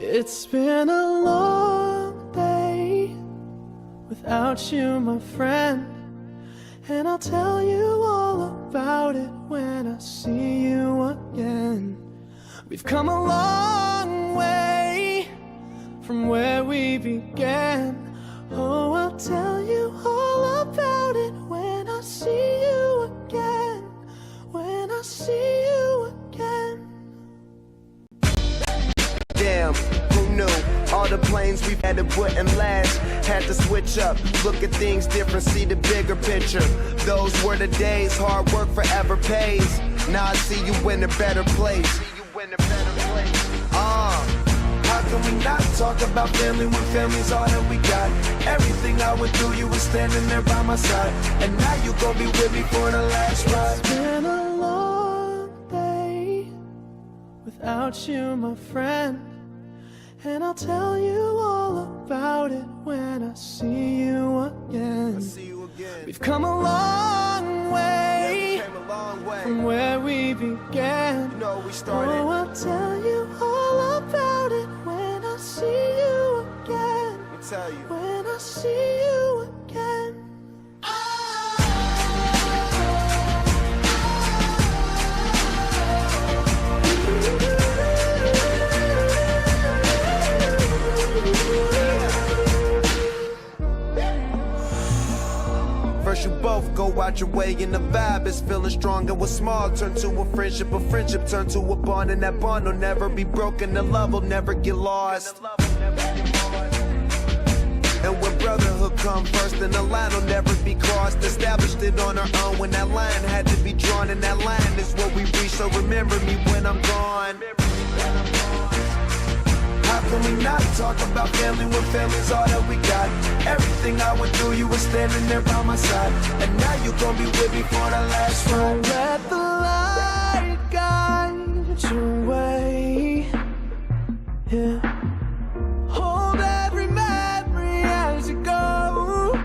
It's been a long day without you, my friend, and I'll tell you all about it when I see you again. We've come a long way from where we began. Oh, I'll tell you all about it when I see you again. When I see you again. Damn, who knew? All the planes we've had, it wouldn't last. Had to switch up, look at things different, see the bigger picture. Those were the days, hard work forever pays. Now I see you in a better place. How can we not talk about family when family's all that we got? Everything I went through, you were standing there by my side, and now you gon' be with me for the last ride. It's been a long day without you, my friend, and I'll tell you all about it when I see you again. We've come a long way, from where we began. You know we started. Oh, I'll tell you all about it when I see you again. Let me tell you. When I see you again. First you both go out your way and the vibe is feeling strong, and what's small turn to a friendship turn to a bond, and that bond will never be broken, the love will never get lost. And when brotherhood come first, then the line will never be crossed. Established it on our own when that line had to be drawn, and that line is what we reach, so remember me when I'm gone. How can we not talk about family when family's all that we got? Everything I went through, you were standing there by my side, and now you gon' be with me for the last ride. Let the light guide your way. Yeah. Hold every memory as you go,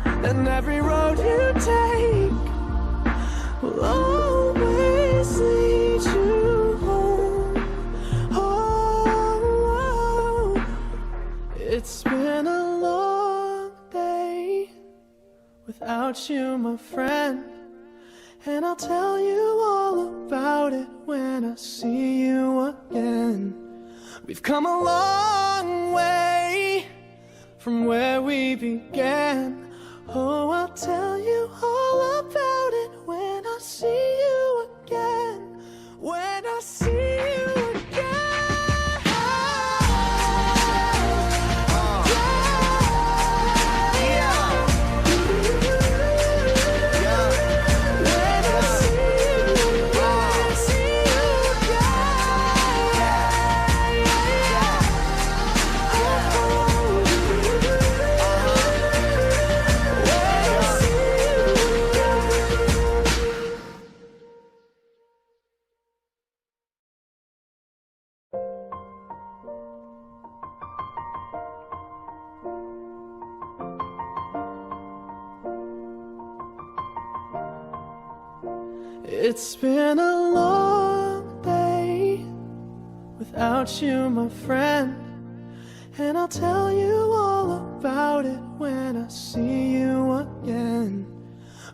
and every road you take will always lead you home. Oh, it's been a long day without you, my friend, and I'll tell you all about it when I see you again. We've come a long way from where we began. Oh, I'll tell you all about it when I see you again. When I see you again. It's been a long day without you, my friend, and I'll tell you all about it when I see you again.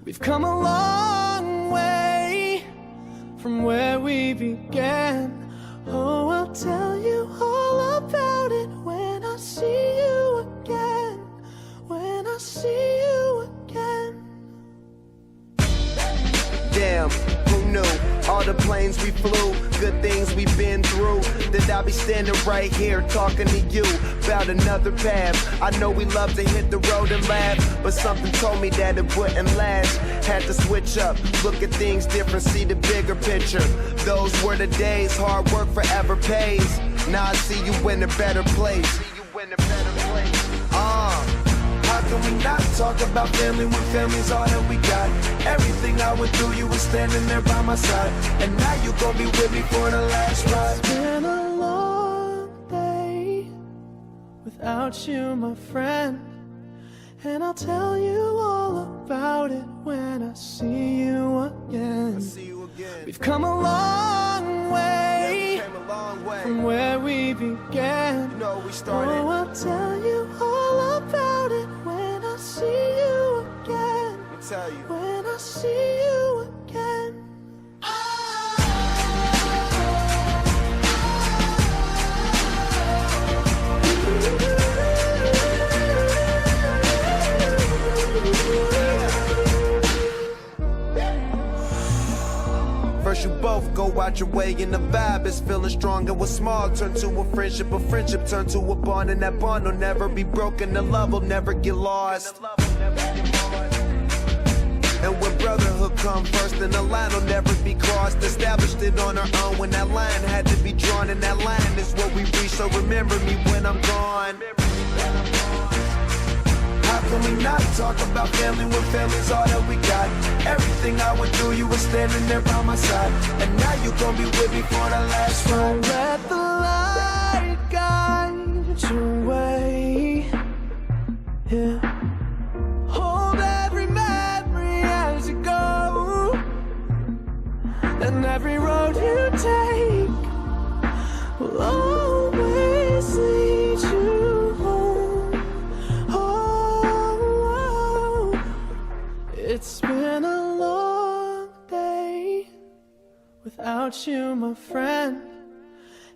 We've come a long way from where we began. Oh, I'll tell you all about it when I see you again. When I see you again. Damn, who knew? All the planes we flew, good things we've been through, that I'll be standing right here talking to you about another path. I know we love to hit the road and laugh, but something told me that it wouldn't last. Had to switch up, look at things different, see the bigger picture. Those were the days, hard work forever pays. Now I see you in a better place. How can we not talk about family when family's all that we got? Everything I went through, you were standing there by my side, and now you gon' be with me for the last ride. It's been a long day without you, my friend, and I'll tell you all about it when I see you again. We've come a long way from where we began. You know we started. Oh, I'll tell you all about it when I see you again. Let me tell you. When I see you again. First you both go out your way and the vibe is feeling strong, and what's small turn to a friendship turn to a bond, and that bond will never be broken, the love will never get lost. And when brotherhood come first, then the line will never be crossed. Established it on our own when that line had to be drawn, and that line is what we reach, so remember me when I'm gone. How can we not talk about family when family's all that we got? Everything I went through, you were standing there by my side, and now you gon' be with me for the last ride. Let the light guide your way. Yeah. Hold every memory as you go, and every road you take will always lead you home. Oh, it's been a long day without you, my friend,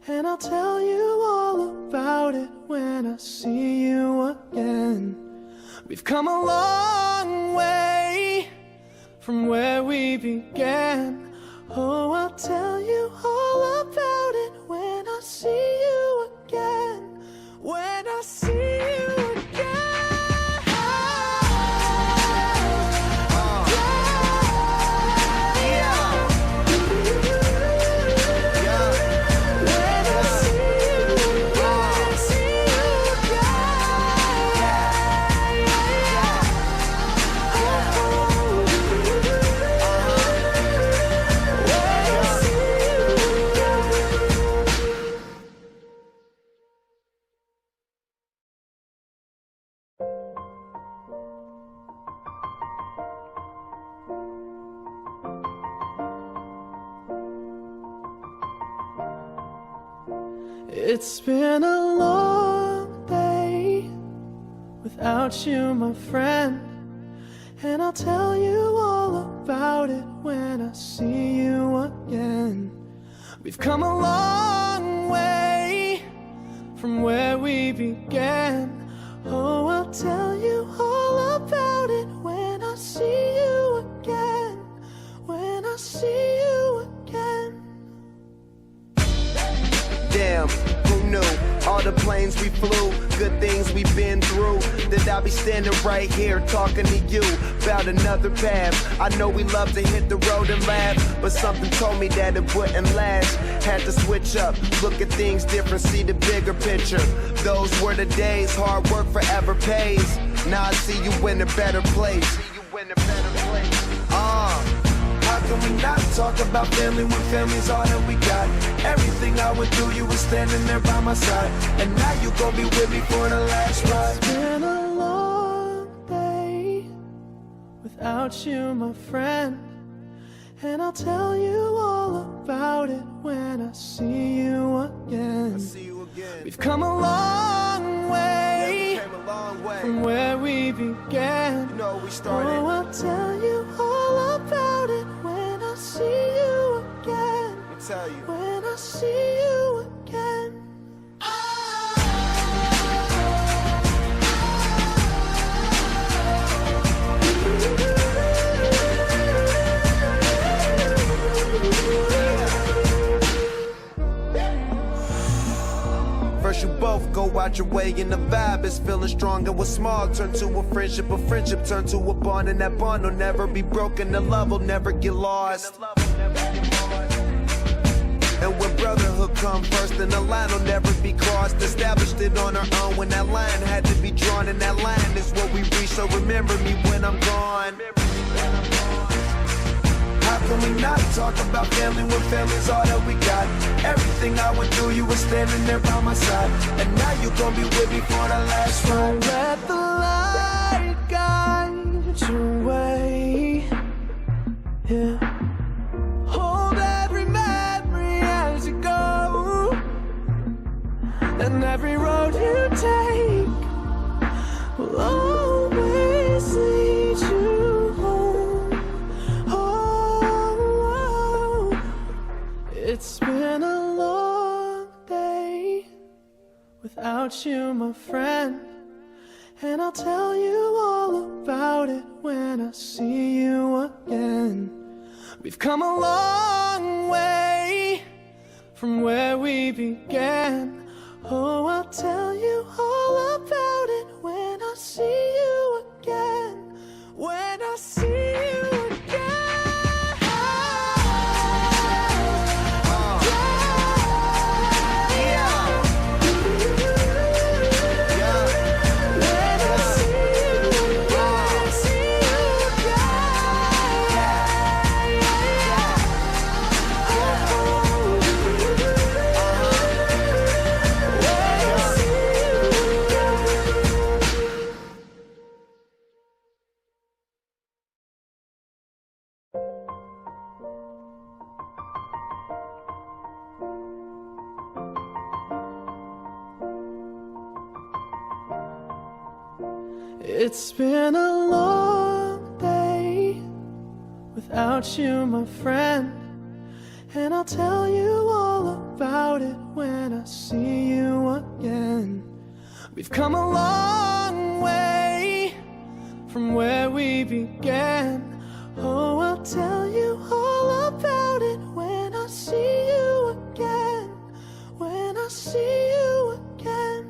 and I'll tell you all about it when I see you again. We've come a long way from where we began. Oh, I'll tell you all about it when I see you again. When I see you again. It's been a long day without you, my friend, and I'll tell you all about it when I see you again. We've come a long way from where we began. Oh, I'll tell you all about it when I see you again. When I see you again. Damn, who knew? All the planes we flew, good things we've been through, that I'll be standing right here talking to you about another path. I know we love to hit the road and laugh, but something told me that it wouldn't last. Had to switch up, look at things different, see the bigger picture. Those were the days, hard work forever pays. Now I see you in a better place. How can we not talk about family when family's all that we got? Everything I went through, you were standing there by my side, and now you gon' be with me for the last ride. It's been a long day without you, my friend, and I'll tell you all about it when I see you again. We've come a long way, from where we began. You know we started. Oh, I'll tell you all about it when I see you again. Let me tell you. When I see you again. First you both go out your way and the vibe is feeling strong, and what's small turn to a friendship turn to a bond, and that bond will never be broken, the love will never get lost. And when brotherhood come first, then the line will never be crossed. Established it on our own when that line had to be drawn, and that line is what we reach, so remember me when I'm gone. How can we not talk about family when family's all that we got? Everything I went through, you were standing there by my side, and now you gon' be with me for the last ride. Let the light guide your way. Yeah. Hold every memory as you go, every road you take will always lead you home. Oh, it's been a long day without you, my friend, and I'll tell you all about it when I see you again. We've come a long way from where we began. Oh, I'll tell you all about it when I see you again. When I see you again. When I see you again, see you It's been a long day without you, my friend, and I'll tell you all about it when I see you again. We've come a long way from where we began. Oh, I'll tell you all about it when I see you again. When I see you again.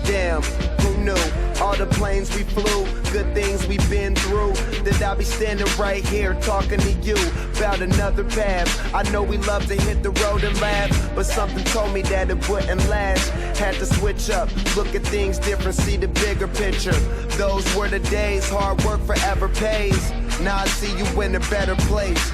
Damn, who knew? All the planes we flew, good things we've been through, that I'll be standing right here talking to you about another path. I know we love to hit the road and laugh, but something told me that it wouldn't last. Had to switch up, look at things different, see the bigger picture. Those were the days, hard work forever pays. Now I see you in a better place.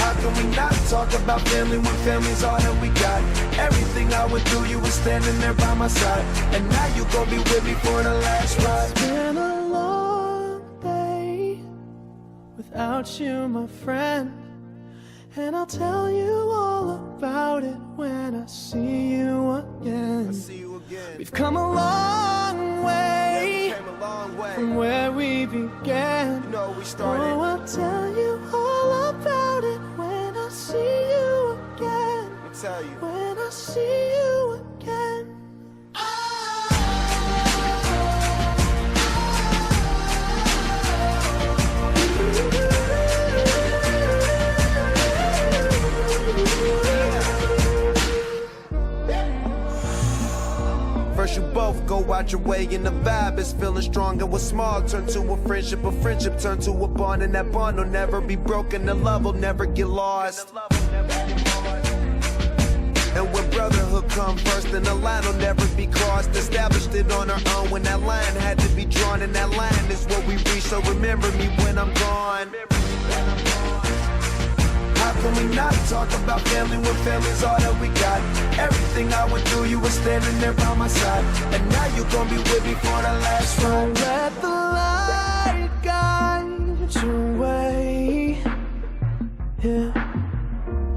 How can we not talk about family when family's all that we got? Everything I went through, you were standing there by my side, and now you gon' be with me for the last ride. It's been a long day without you, my friend, and I'll tell you all about it when I see you again. We've come a long way, from where we began. You know, we started. Oh, I'll tell you all about it when I see you again. Let me tell you. When I see you again. First you both go out your way and the vibe is feeling strong, and what's small turn to a friendship turn to a bond, and that bond will never be broken, the love will never get lost. And when brotherhood come first, then the line will never be crossed. Established it on our own when that line had to be drawn, and that line is what we reach, so remember me when I'm gone. How can we not talk about family when family's all that we got? Everything I went through, you were standing there by my side, and now you gon' be with me for the last ride. Let the light guide your way. Yeah.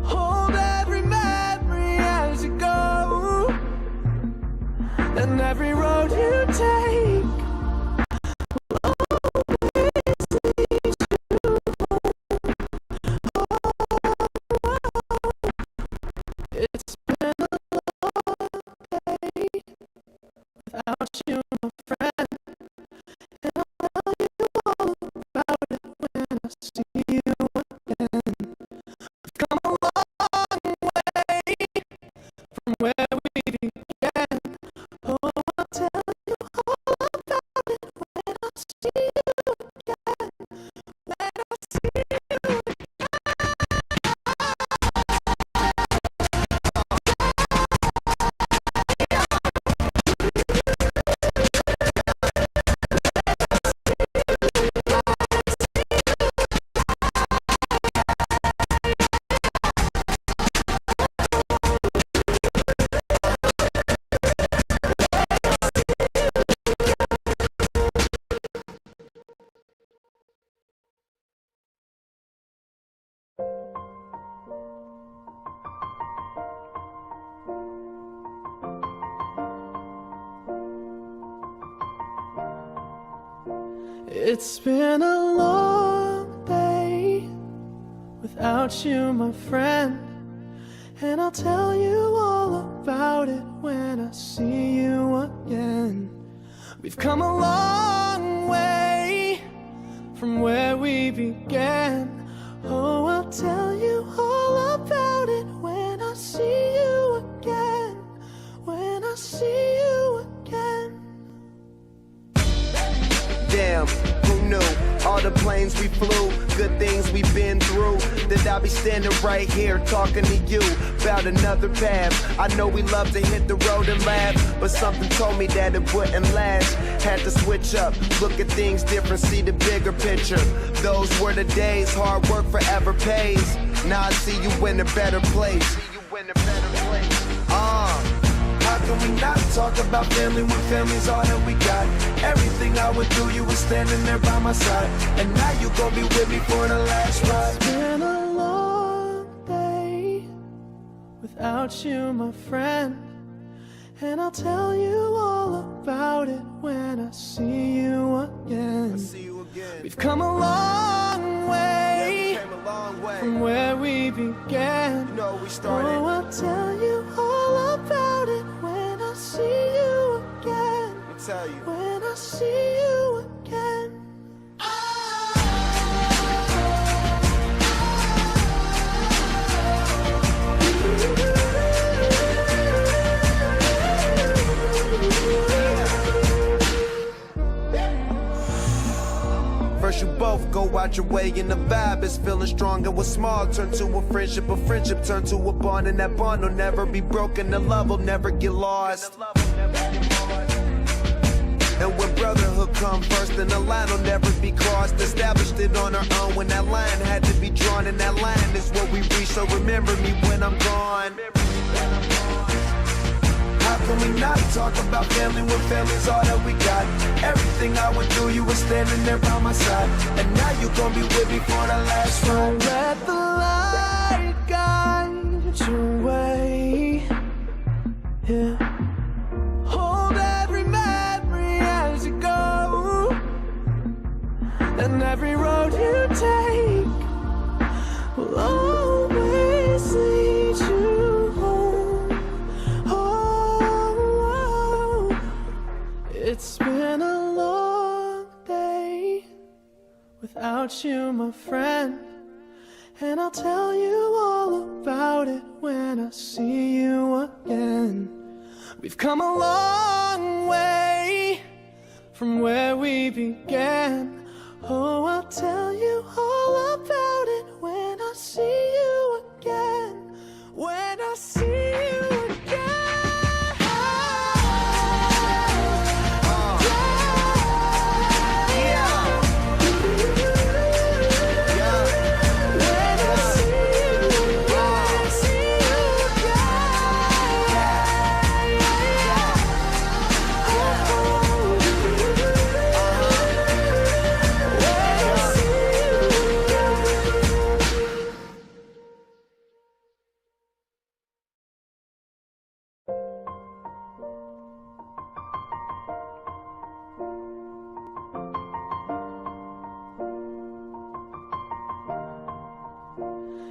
Hold every memory as you go, and every road you take will always lead you home. It's been a long day without you, my friend, and I'll tell you It's been a long day without you, my friend, and I'll tell you all about it when I see you again. We've come a long way from where we began. Oh, I'll tell you all about it when I see you again. When I see you again. Damn, who knew? All the planes we flew, good things we've been through, that I'll be standing right here talking to you about another path. I know we love to hit the road and laugh, but something told me that it wouldn't last. Had to switch up, look at things different, see the bigger picture. Those were the days, hard work forever pays. Now I see you in a better place. How can we not talk about family when family's all that we got? Everything I went through, you were standing there by my side, and now you gon' be with me for the last ride. It's been a long day without you, my friend, and I'll tell you all about it when I see you again. We've come a long way, from where we began. You know we started. Oh, I'll tell you all about it when I see you again. When I see you again. First you both go out your way and the vibe is feeling strong, and what's small turn to a friendship turn to a bond, and that bond will never be broken, the love will never get lost. And when brotherhood come first, then the line will never be crossed. Established it on our own when that line had to be drawn, and that line is what we reach, so remember me when I'm gone. How can we not talk about family when family's all that we got? Everything I went through, you were standing there by my side, and now you gon' be with me for the last ride. Let the light guide your way. Yeah. Hold every memory as you go, and every road you take will always lead you home. Oh, it's been a long day without you, my friend, and I'll tell you all about it when I see you again. We've come a long way from where we began. Oh, I'll tell you all about it when I see you again. When I see you again.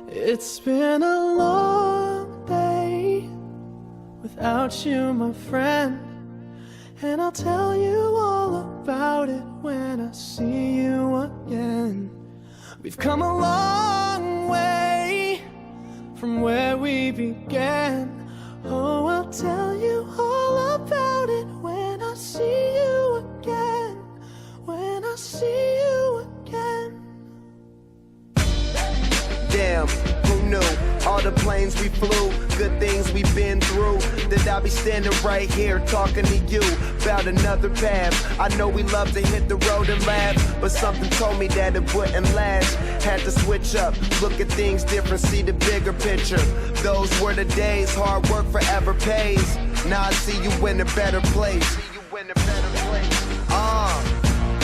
It's been a long day without you, my friend, and I'll tell you all about it when I see you again. We've come a long way from where we began. Oh, I'll tell you all about it when I see you again. When I see you again. Damn, who knew? All the planes we flew, good things we've been through, that I'll be standing right here talking to you about another path. I know we love to hit the road and laugh, but something told me that it wouldn't last. Had to switch up, look at things different, see the bigger picture. Those were the days, hard work forever pays. Now I see you in a better place.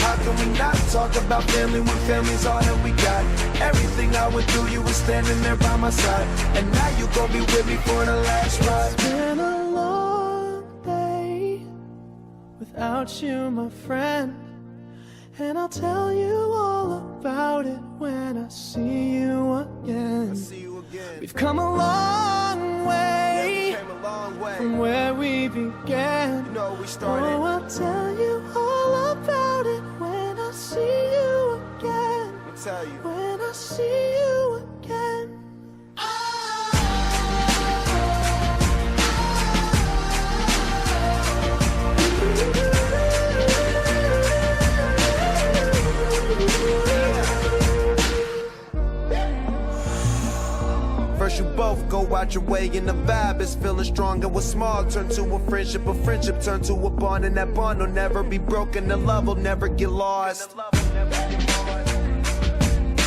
How can we not talk about family when family's all that we got? Everything I went through, you were standing there by my side, and now you gon' be with me for the last ride. It's been a long day without you, my friend, And I'll tell you all about it when I see you again. We've come a long way, from where we began. Oh, I'll tell you all about it when I see you again. When I see you again. First you both go out your way and the vibe is feeling strong, and what's small turn to a friendship turn to a bond, and that bond will never be broken, the love will never get lost.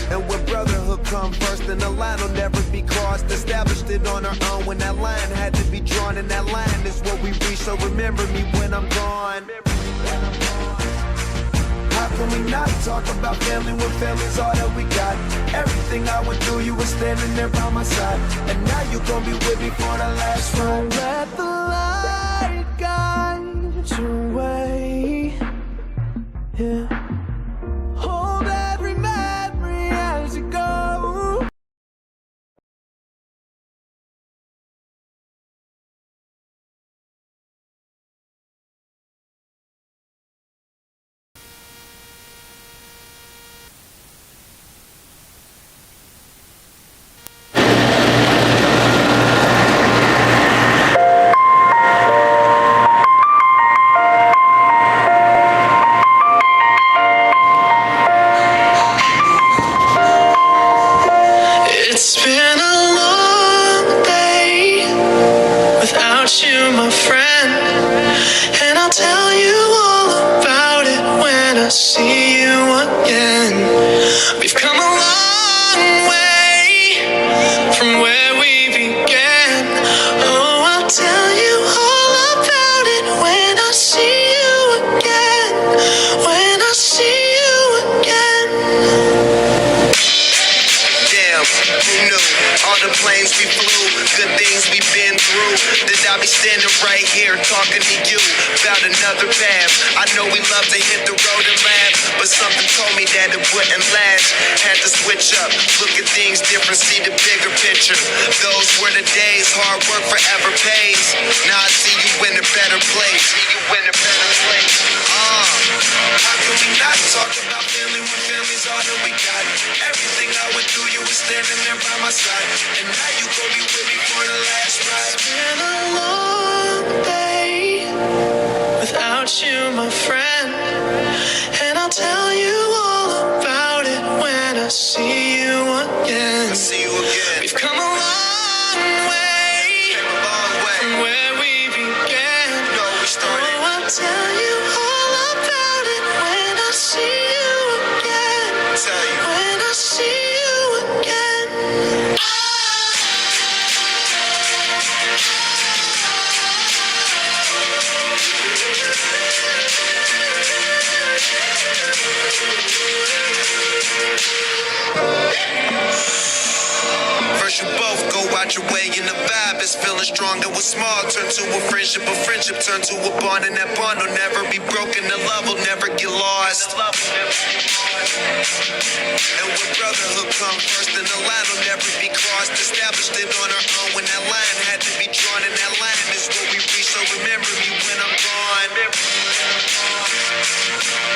And when brotherhood come first, then the line will never be crossed. Established it on our own when that line had to be drawn, and that line is what we reach, so remember me when I'm gone. How can we not talk about family when family's all that we got? Everything I went through, you were standing there by my side, and now you gon' be with me for the last ride. Let the light guide your way. Yeah. Hold every memory as you go. It's been a long day without you, my friend, and I'll tell you all about it when I see you again. We've come a long way from where we began. Oh, I'll tell you all about it when I see you again. When I see you again. Who knew? All the planes we flew, good things we've been through. That I'll be standing right here talking to you about another path. I know we love to hit the road and laugh, but something told me that it wouldn't last. Had to switch up, look at things different, see the bigger picture. Those were the days, hard work forever pays. Now I see you in a better place. How can we not talk about family when family's all that we got? Everything I went through, you were standing there by my side, and now you gon' be with me for the last ride. It's been a long day without you, my friend, and I'll tell you all about it when I see you again. We've come a long way from where we began. Oh, I'll tell you all about it when I see you again. When I see you again. First you both go out your way and the vibe is feeling strong, and what's small turn to a friendship turn to a bond, and that bond will never be broken, the love will never get lost. And when brotherhood come first, then the line will never be crossed. Established it on our own when that line had to be drawn, and that line is what we reach, so remember me when I'm gone.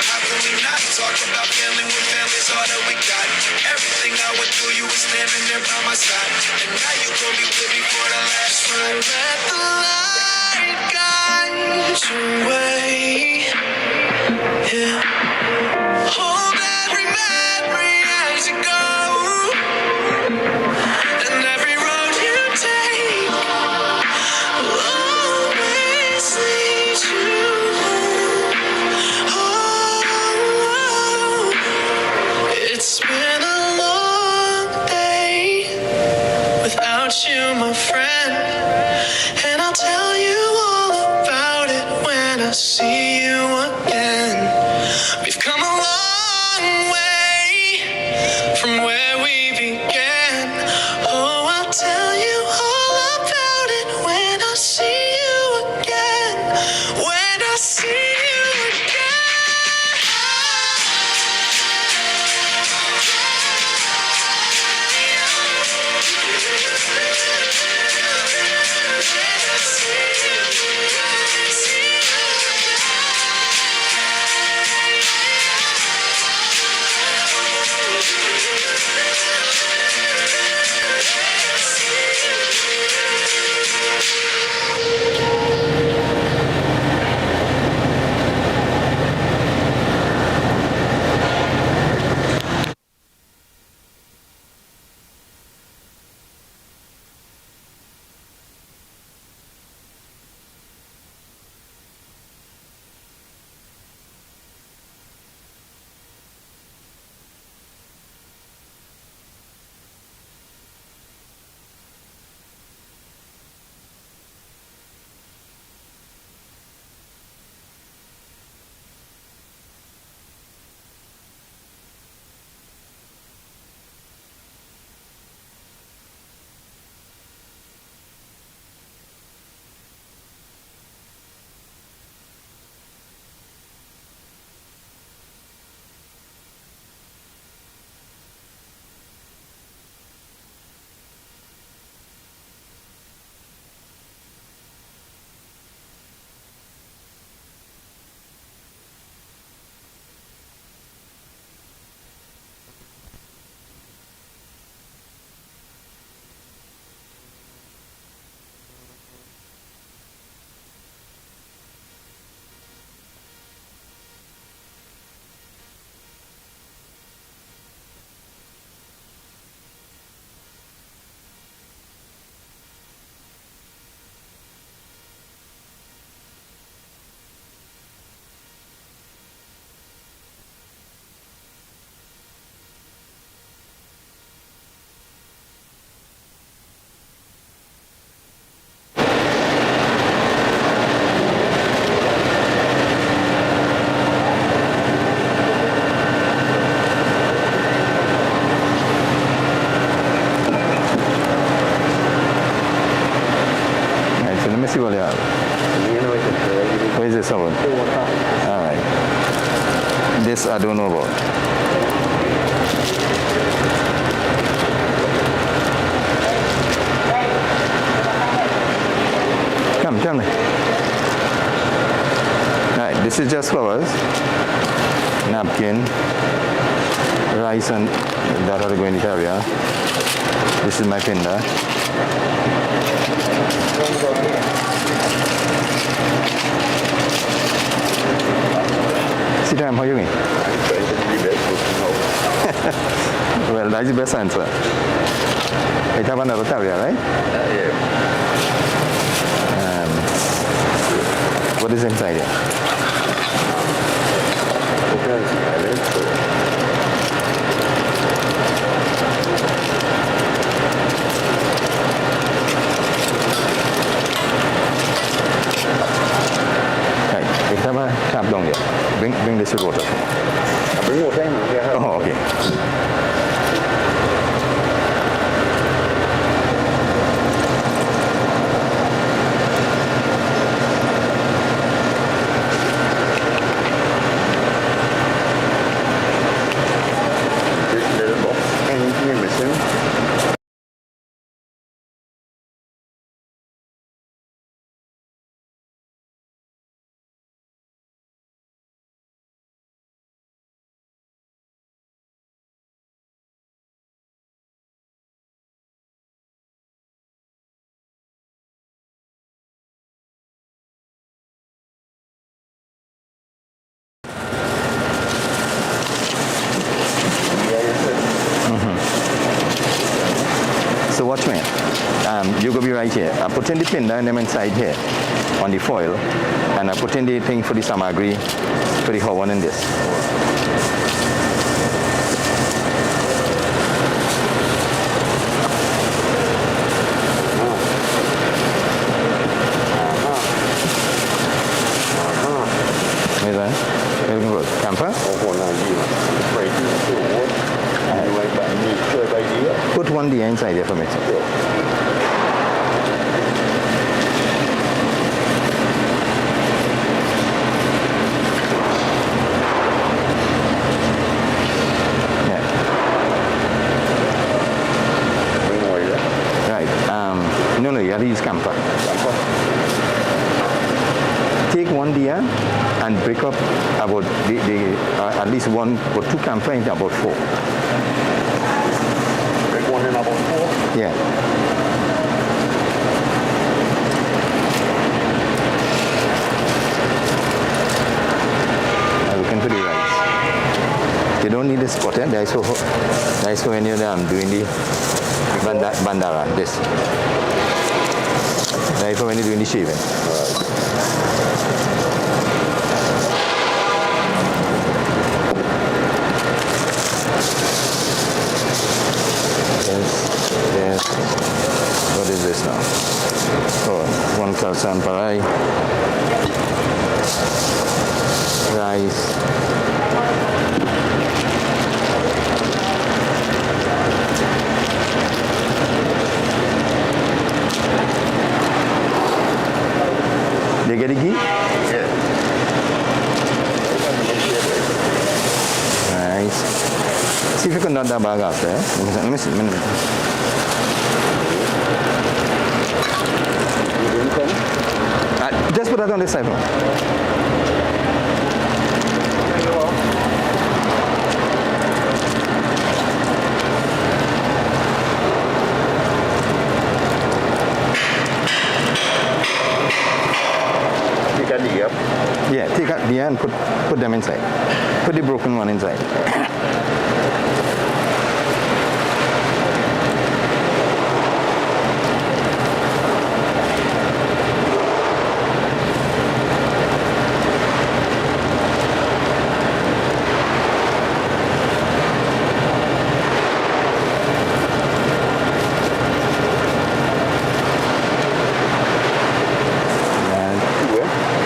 How can we not talk about family when family's all that we got? Everything I went through, you were standing there by my side, and now you gon' be with me for the last ride. Let the light guide your way. Yeah. Hold every memory as you go, and every road you take will always lead you home. Oh, it's been a long day without you, my friend, and I'll tell you all about it when I see you again. We've come a long way ritual you have? Where is this about? All right. This I don't know about. Come, tell me. All right, this is just flowers, napkin, rice, and that are going to area. This is my pinda. Sit down, how are you doing? Well, that's the best answer. We have another area, right? Yeah. What is inside here? Right, we have a tap down here. Bring this with water. Bring water in here. Oh, okay. So watch me. You go be right here. I put in the pin and them inside here on the foil, and I put in the thing for the samagri for the hawan in this. Where's that? Where we go? Camper? Put one D inside there for me. Yeah. Right. No, you have to use camphor. Take one dia and break up about at least one or two camphor into about 4. One in about 4? Yeah. I'm looking for the rice. You don't need the spotter. That's for when you're doing the bandara. This. That's for when you're doing the shaving. Yes. What is this now? Oh, 1 kalsan parai. Rice. They get a ghee? Yeah. Nice. See if you can nut that bag up there. Let me see. Just put that on this side. Take a D up. Yeah, take out the and put them inside. Put the broken one inside.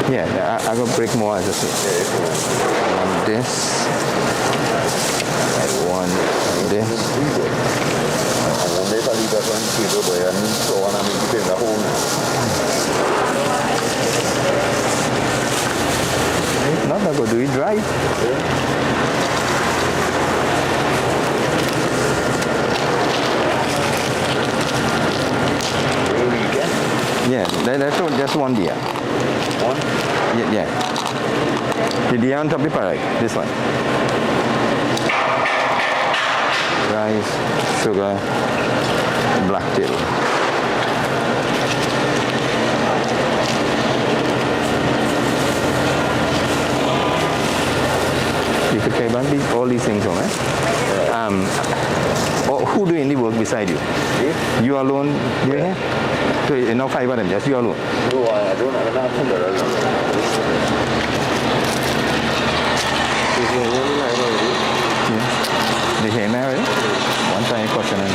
Yeah, I go break more as I say. One this. One this. Yeah, that's just one deer. One? Yeah. The deer on top of the parrot, this one. Rice, sugar, blacktail. You could pay back all these things home, eh? Who doing the work beside you? Yeah. You alone doing it? So no 5 of them, just you alone. No, I don't have enough to do They hear me already? One time question and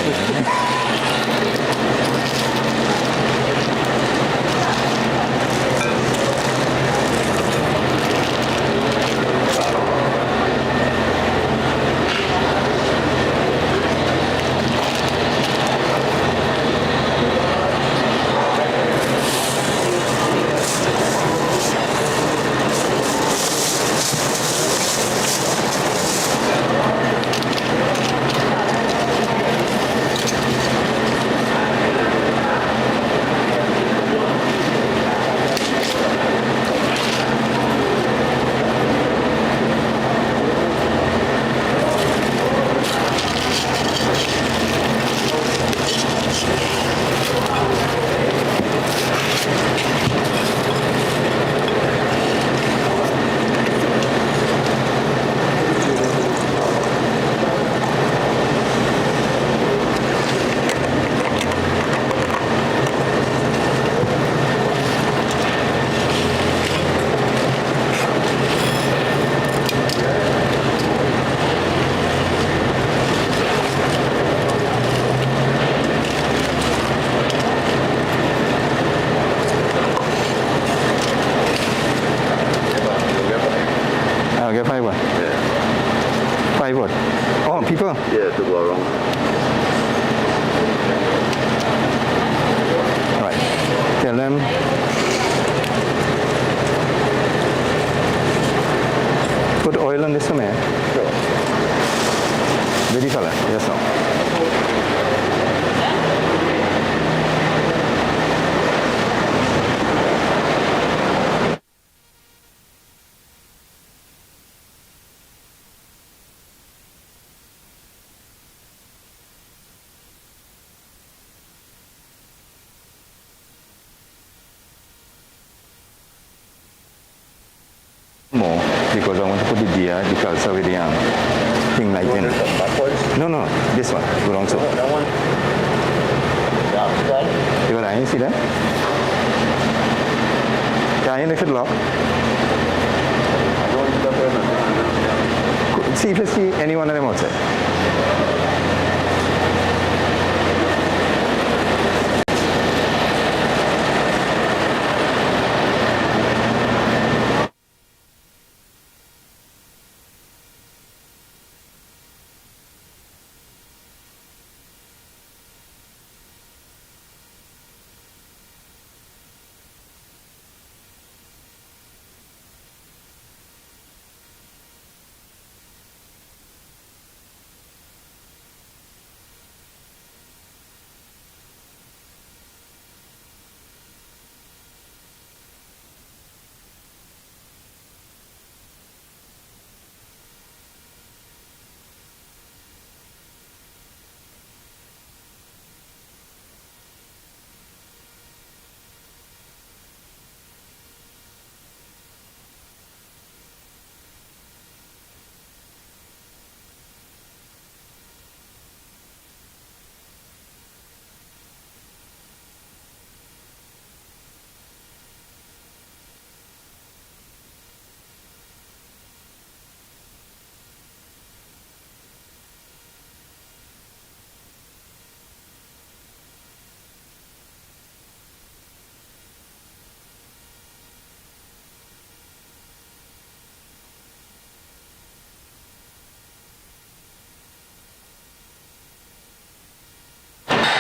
people? Yeah, to go around. Right. Tell them. Put oil on this one, man. Sure. Ready, fella? Yes, no. More because I want to put the deer, the calcer with the thing like that. No, this one. Go down so. That one? Yeah, that? You got to see that? Can you lift it lock? I don't need that. See if you see any one of them outside.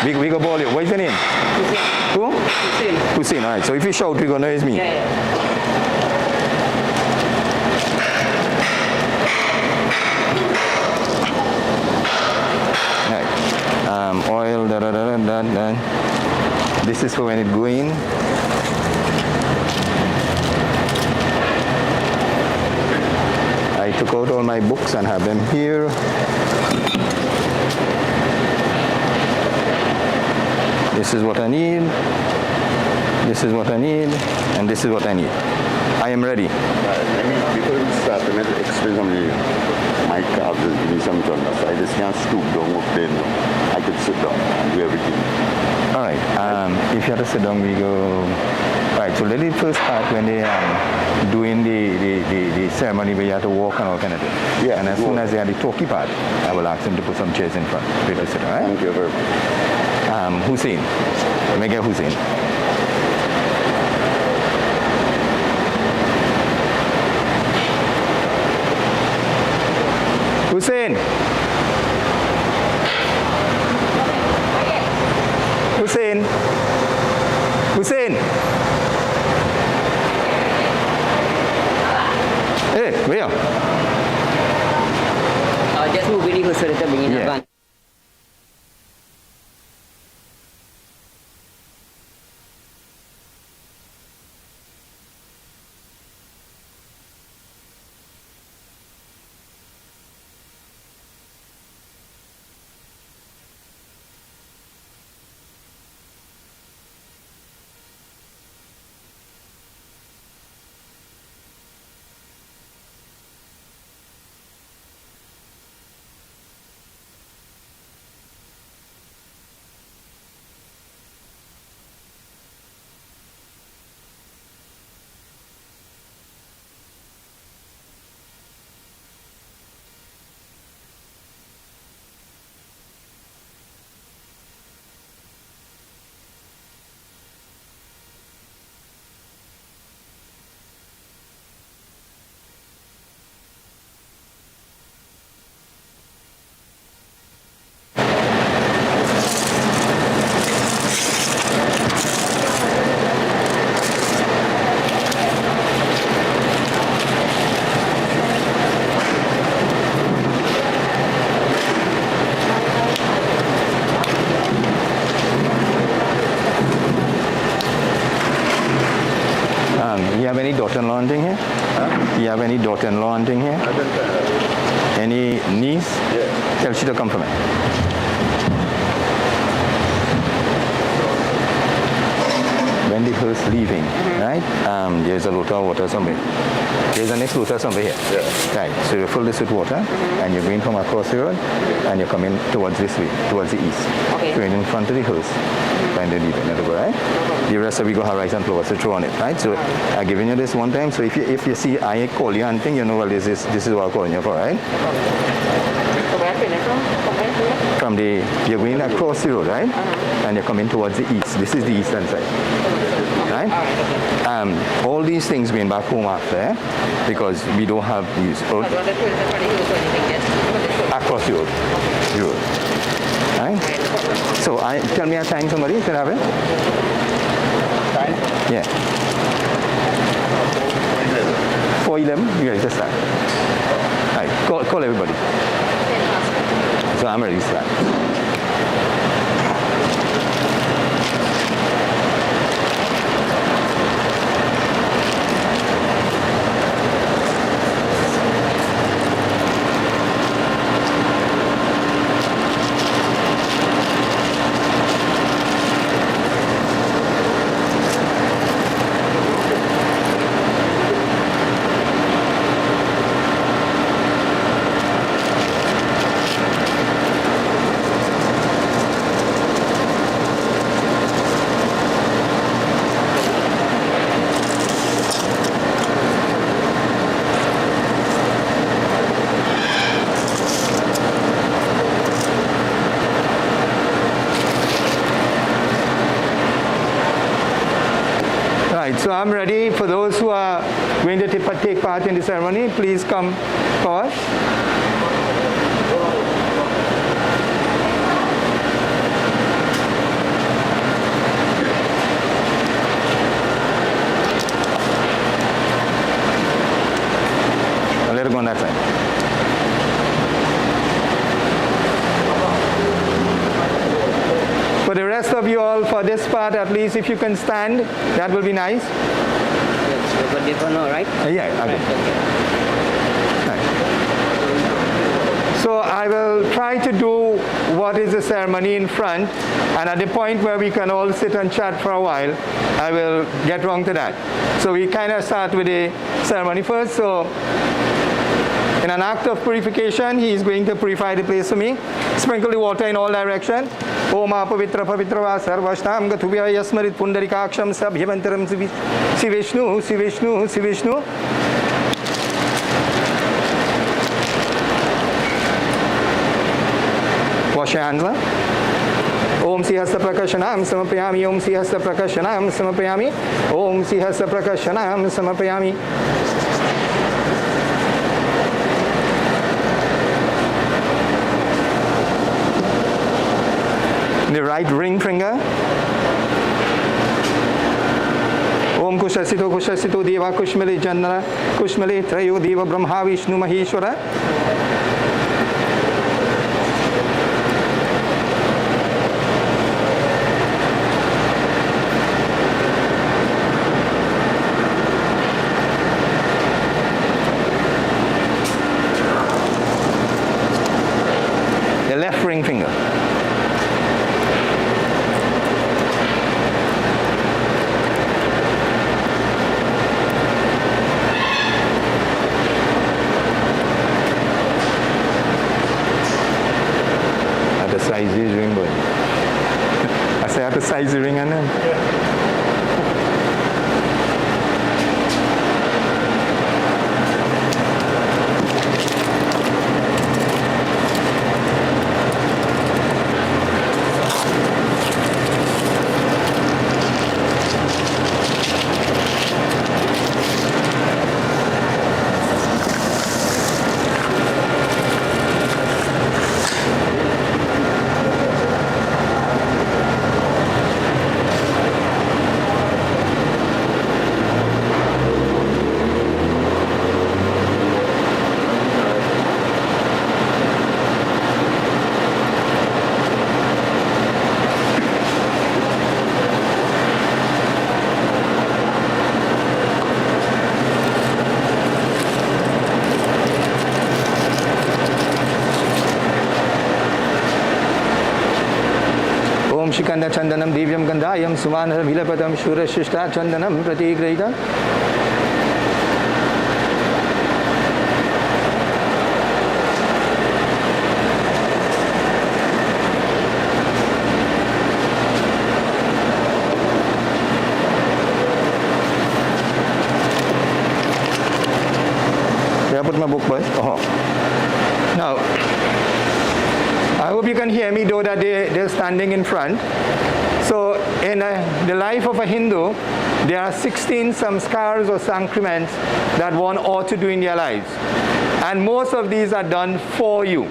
We go ball you. What's your name? Who? Hussein. All right. So if you shout, we're going to know it's me. Yeah. This is for when it go in. I took out all my books and have them here. This is what I need. This is what I need. And this is what I need. I am ready. Before we start, let me explain something. My calves give me some thunder, so I just can't stoop down up there. I could sit down and do everything. All right. If you have to sit down, we go. All right. So let the first part when they doing the ceremony where you have to walk and all kind of thing. Yeah. And as soon as they have the talky part, I will ask them to put some chairs in front. Where to sit. All right. Thank you very much. Hussein. Let me get Hussein. Hussein. Hussein. Hussein. Hey, where? Just move video so that bring in Yeah. advance. You have any daughter-in-law hunting here? You have any daughter-in-law hunting here? I don't know. Any niece? Yeah. Tell she to come for me. When the hearse leaving, right? There's a lotta of water somewhere. There's a next lotta somewhere here. Yeah. Right. So you fill this with water, and you're going from across the road, and you're coming towards this way, towards the east. Okay. Going in front of the hearse. When they leave it, right? The rest of we go have rice and flowers to throw on it, right? So I've given you this one time. So if you see I call you hunting, you know well this is what I'm calling you for, right? So where can I come? You're going across the road, right? And you're coming towards the east. This is the eastern side, right? All these things going back home after, because we don't have these. Across the road. The road. Right? So tell me a time somebody, if you have it. Time? Yeah. 4:11, you ready to start. All right, call everybody. So I'm ready to start. So I'm ready for those who are going to take part in the ceremony. Please come forward. I'll let it go on that side. For the rest of of you all for this part, at least if you can stand, that will be nice. Yes, but this one no, right? Yeah, okay. Right, Nice. So I will try to do what is the ceremony in front, and at the point where we can all sit and chat for a while, I will get round to that. So we kind of start with the ceremony first. So in an act of purification, he is going to purify the place for me. Sprinkle the water in all directions. Om apavitra pavitra sarvashtam gatubhya yasmarit pundarikaksham sabhyavantaram si Vishnu, si Vishnu, si Vishnu. Wash your hands. Om Sihasta Prakashanam Samapayami. Om Sihasta Prakashanam Samapayami. Om Sihasta Prakashanam Samapayami. The right ring finger. Om Kushasito Deva Kushmali Jannara Kushmali Trayo Deva Brahma Vishnu Maheshwara. The left ring finger. Size the ring, boy. I say I have to size the ring and then. Shikanda Chandanam Divyam Gandhayam Sumanam Hilapatam Shura Shishta Chandanam Pratigrita. Where I put my book, boy? Oh. Now, I hope you can hear me, though that they're standing in front. So in the life of a Hindu, there are 16 samskars or sacraments that one ought to do in their lives. And most of these are done for you.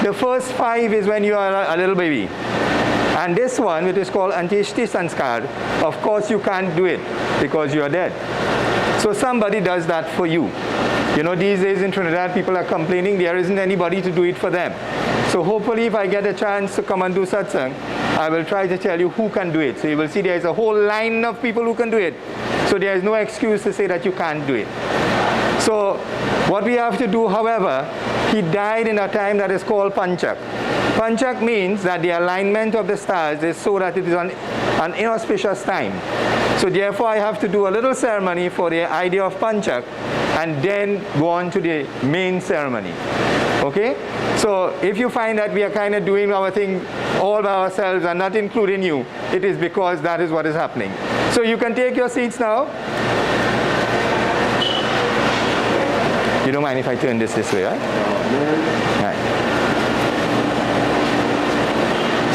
The first 5 is when you are a little baby. And this one, which is called Antishti Sanskar, of course you can't do it because you are dead. So somebody does that for you. You know, these days in Trinidad, people are complaining there isn't anybody to do it for them. So hopefully if I get a chance to come and do satsang, I will try to tell you who can do it. So you will see there is a whole line of people who can do it. So there is no excuse to say that you can't do it. So what we have to do, however, he died in a time that is called Panchak. Panchak means that the alignment of the stars is so that it is an inauspicious time. So therefore I have to do a little ceremony for the idea of Panchak and then go on to the main ceremony. Okay? So if you find that we are kind of doing our thing all by ourselves and not including you, it is because that is what is happening. So you can take your seats now. You don't mind if I turn this way, right? Right.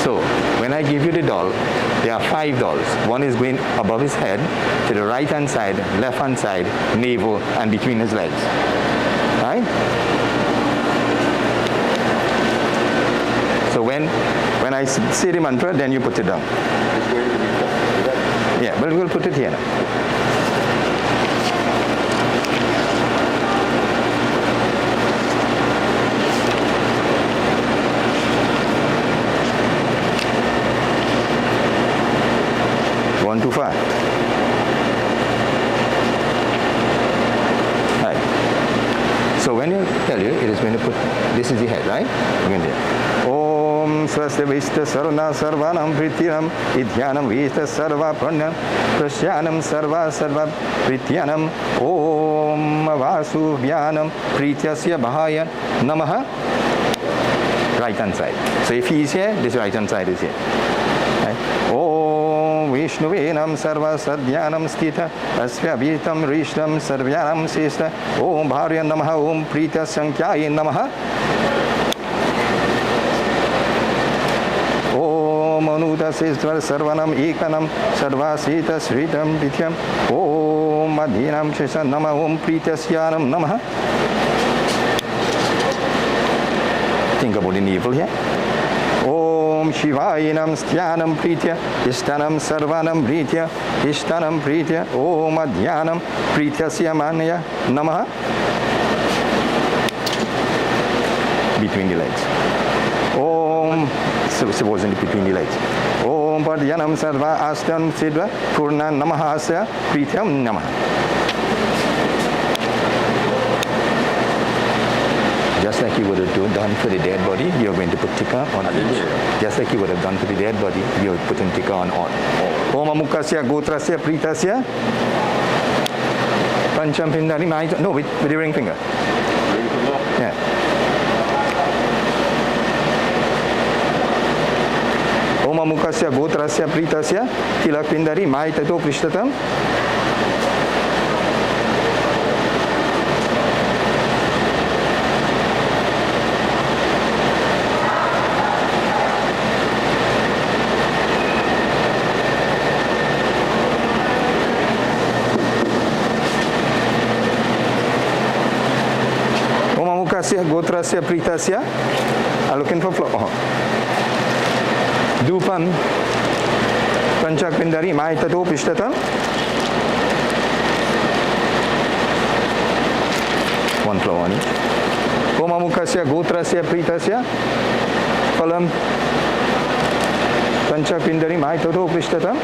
So when I give you the doll, there are 5 dolls. One is going above his head, to the right hand side, left hand side, navel, and between his legs. Right? So when I say the mantra, then you put it down. Yeah, but we'll put it here now. too far. Right. So when you tell you, it is going to put, this is the head, right? Going there. Om swasya vishta sarvana sarvanam prityanam idhyanam vishta sarva pranam prasyanam sarva sarva prityanam Om vasubhyanam prityasya bahaya namaha. Right hand side. So if he is here, this right hand side is here. Right? Om Vishnuvenam sarva sadhyanam sthita asya vitam rishnam sarvyanam sesta Om bharya namaha Om prita sankhyaye namaha Om anuta sestvar sarvanam ekanam sarva sita sritam dithyam Om madhinam shesha nama Om pritasyanam namaha. Think about the evil here. Om Shivayanam Styanam Pritya Ishtanam Sarvanam Pritya Ishtanam Pritya Om Adhyanam Prityasya Manya Namaha. Between the legs. Om, supposedly between the legs. Om Padhyanam Sarva Astam Sidva Purna Namaha Asya Prityam Namaha. Just like you would have done for the dead body, you're going to put tikka on each. Just like you would have done for the dead body, you're putting tikka on all. Om Amukasya Gotrasya Pritasya Pancham Pindari Maita. No, with the ring finger. Yeah. Om Amukasya Gotrasya Pritasya Tilak Pindari Maitato Prishtatam. Gotrasya Pritasya are looking for flow. Dupan Panchak Pindari Maitato Pishtata. One flow on each. Omamukasya Gotrasya Pritasya Phalam Panchak Pindari Maitato Pishtata.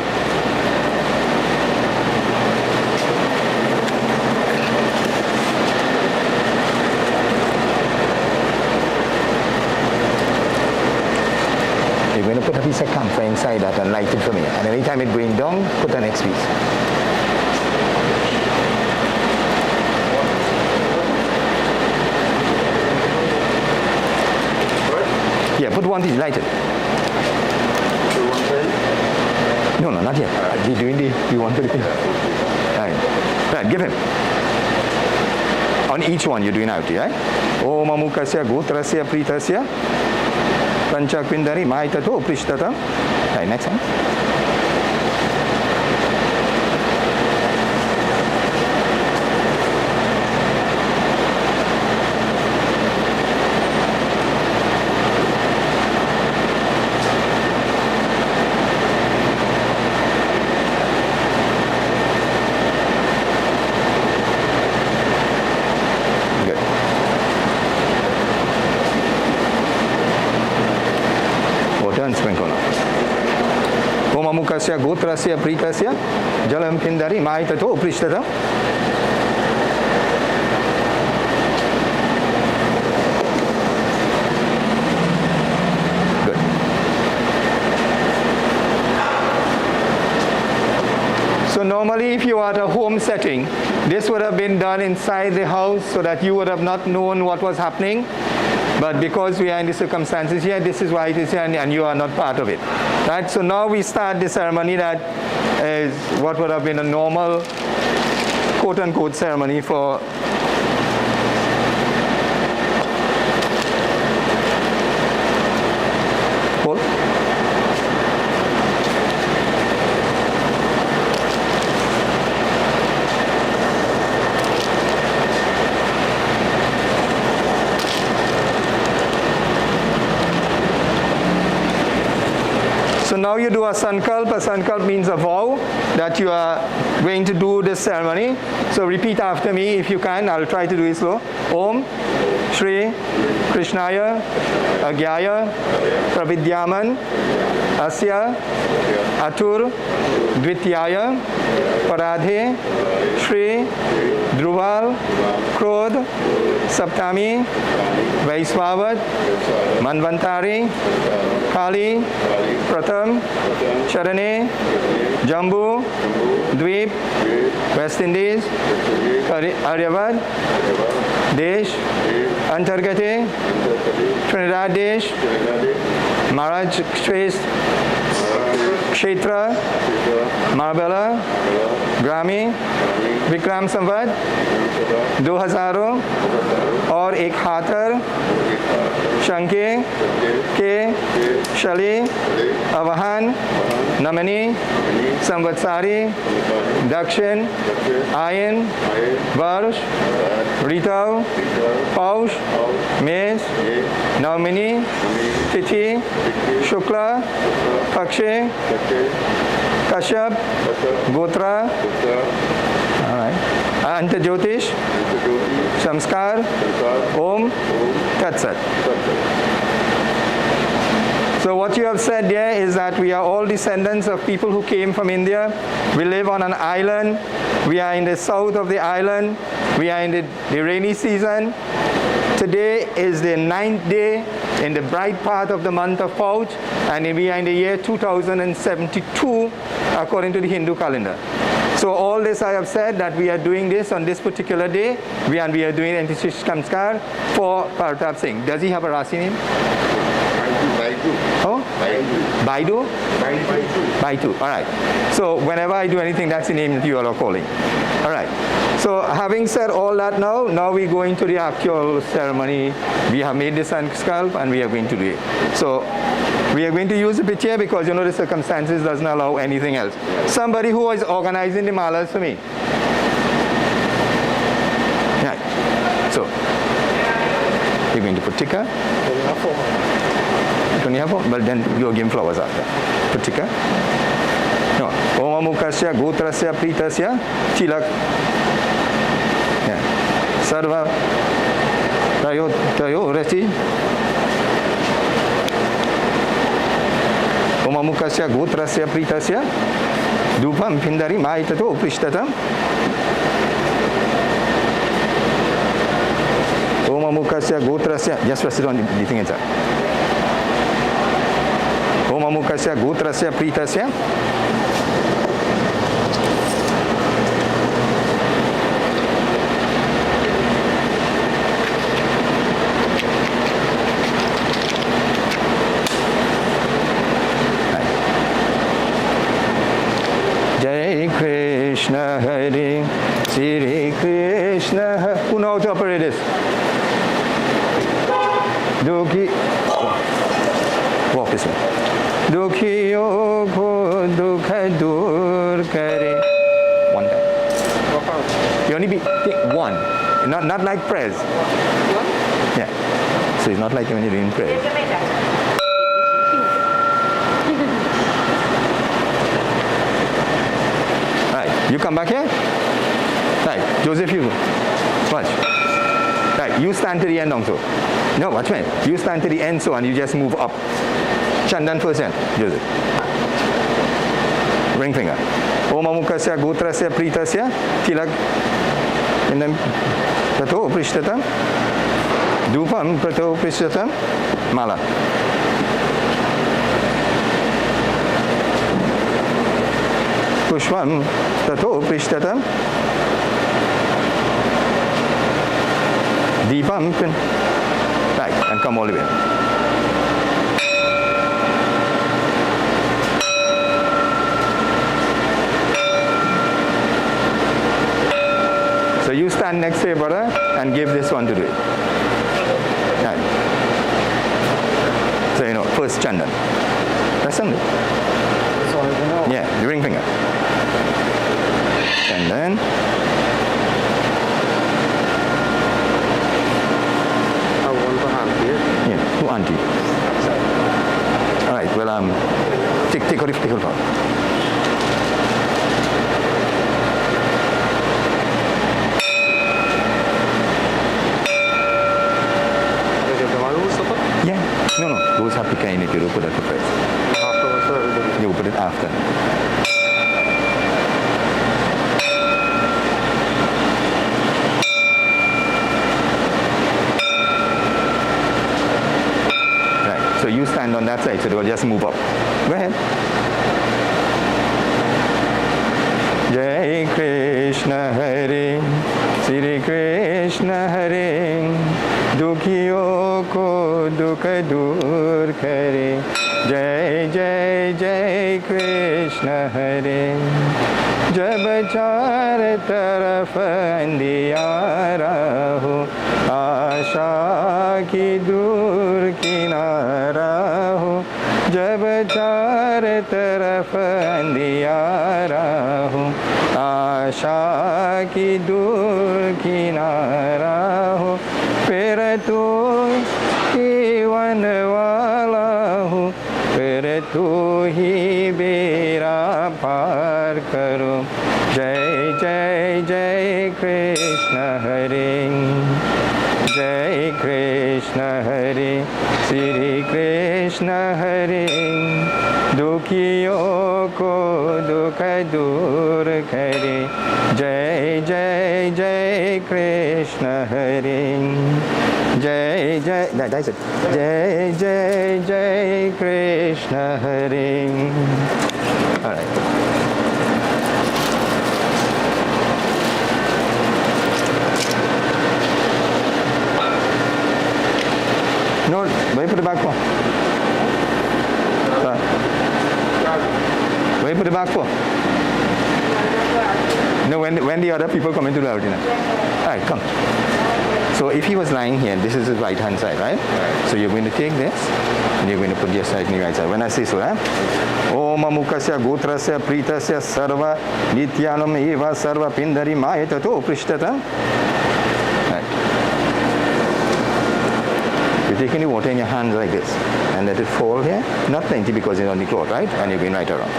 You're going to put a piece of campfire inside that and light it for me. And every time it's going down, put the next piece. Yeah, put one piece, light it. No, not yet. He's doing you want to the piece. Right, give him. On each one you're doing out, right? Om Amukasya Gotrasya Pritasya Panchak Pindari Maitato Prishtata. Right, next one. Mukasya Gotrasya Pritasya Jalam Pindari Maitato Prishtata. Good. So normally if you are at a home setting, this would have been done inside the house so that you would have not known what was happening. But because we are in the circumstances here, this is why it is here, and you are not part of it. Right? So now we start the ceremony that is what would have been a normal, quote-unquote, ceremony for hold. So now you do a Sankalpa. Sankalpa means a vow that you are going to do this ceremony. So repeat after me if you can. I'll try to do it slow. Om Shri Krishnaya Agyaya Pravidyaman Asya Atur Dvityaya Paradhe Shri Dhruval Krodh Saptami Vaisvavat Manvantari Kali Pratham Charane Jambu Dweep West Indies Aryavad Desh Antargate Trinidad Desh Maharaj Kshetra Marbella Grami Vikram Samvat 2000 और एक हाथर शंके के शली अवहान नमनी संवत्सारी दक्षिण ion वर्ष ऋतव पौष मेष नवमिनी तिथि शुक्ल पक्षे कश्यप गोत्रा अंत ज्योतिष संस्कार ओम तत्सत. So what you have said there is that we are all descendants of people who came from India. We live on an island. We are in the south of the island. We are in the rainy season. Today is the 9th day in the bright part of the month of Pouch, and we are in the year 2072 according to the Hindu calendar. So all this I have said that we are doing this on this particular day, we are doing Antichish Kamskar for Partap Singh. Does he have a Rasi name? Baidu. Oh? Baidu. Baidu? Baidu. All right. So whenever I do anything, that's the name that you all are calling. All right. So having said all that now we go into the actual ceremony. We have made the Sankalpa and we are going to do it. So we are going to use the picture because the circumstances doesn't allow anything else. Somebody who is organizing the malas for me. Right. So you're going to put tikka. Well, then you'll give flowers after. Put tikka. No. Om Amukasya Gotrasya Pritasya Tilak. Yeah. Sarva Tayo Rati. Om Amukasya Gotrasya Pritasya Dupam Pindari Maitato Prishtatam. Om Amukasya Gotrasya. Just press it on the thing inside. Om Amukasya Gotrasya Pritasya. Jai Krishna Hare Sri Krishna Hare. Who knows how to operate this? Dukhi. Walk this way. Dukhiyo ko dukha dur kare. One time. You only be one. Not like prayers. Yeah. So it's not like when you're doing prayers. Right. You come back here. Right. Joseph, you watch. Right. You stand to the end also. No, watch me. You stand to the end so and you just move up. Chandan percent, Joseph. Ring finger. Om Amukasya Gotrasya Pritasya Tilak. And then Prato Prishtatam. Dupam Prato Prishtatam. Mala. Pushpam Prato Prishtatam. Deepam. Right, and come all the way. So you stand next to your brother and give this one to do it. Right. So first Chandan. That's something. Yeah, the ring finger. And then yeah, who auntie? Alright, well take off. put it after. Right, so you stand on that side, so they will just move up. Go ahead. Jai Krishna Hare, Shri Krishna Hare, Dukhiyo ko dukha dur kare. Jai Jai Jai Krishna Hare. जब चार तरफ अंधियारा हो, आशा की दूर किनारा हो। जब चार तरफ अंधियारा हो, आशा की दूर किनारा हो। फिर तू जीवन वाला हो, फिर तू ही बेड़ा पार करो। जय जय जय कृष्ण हरे, जय कृष्ण हरे, श्री कृष्ण हरे। दुखियों को दुख दूर करे। जय जय जय कृष्ण हरे, जय जय that's it. जय जय जय कृष्ण हरे. All right. No, wait for the back one. Wait for the back for. No, when the other people come into the audience. All right, come. So if he was lying here, this is his right hand side, right? So you're going to take this, and you're going to put your side in the right side. When I say so, Om Amukasya Gotrasya Pritasya Sarva Nityanam Eva Sarva Pindari Mayatato Prishtata. Right. You're taking the water in your hands like this, and let it fall here. Not plenty because it's on the cloth, right? And you're going right around.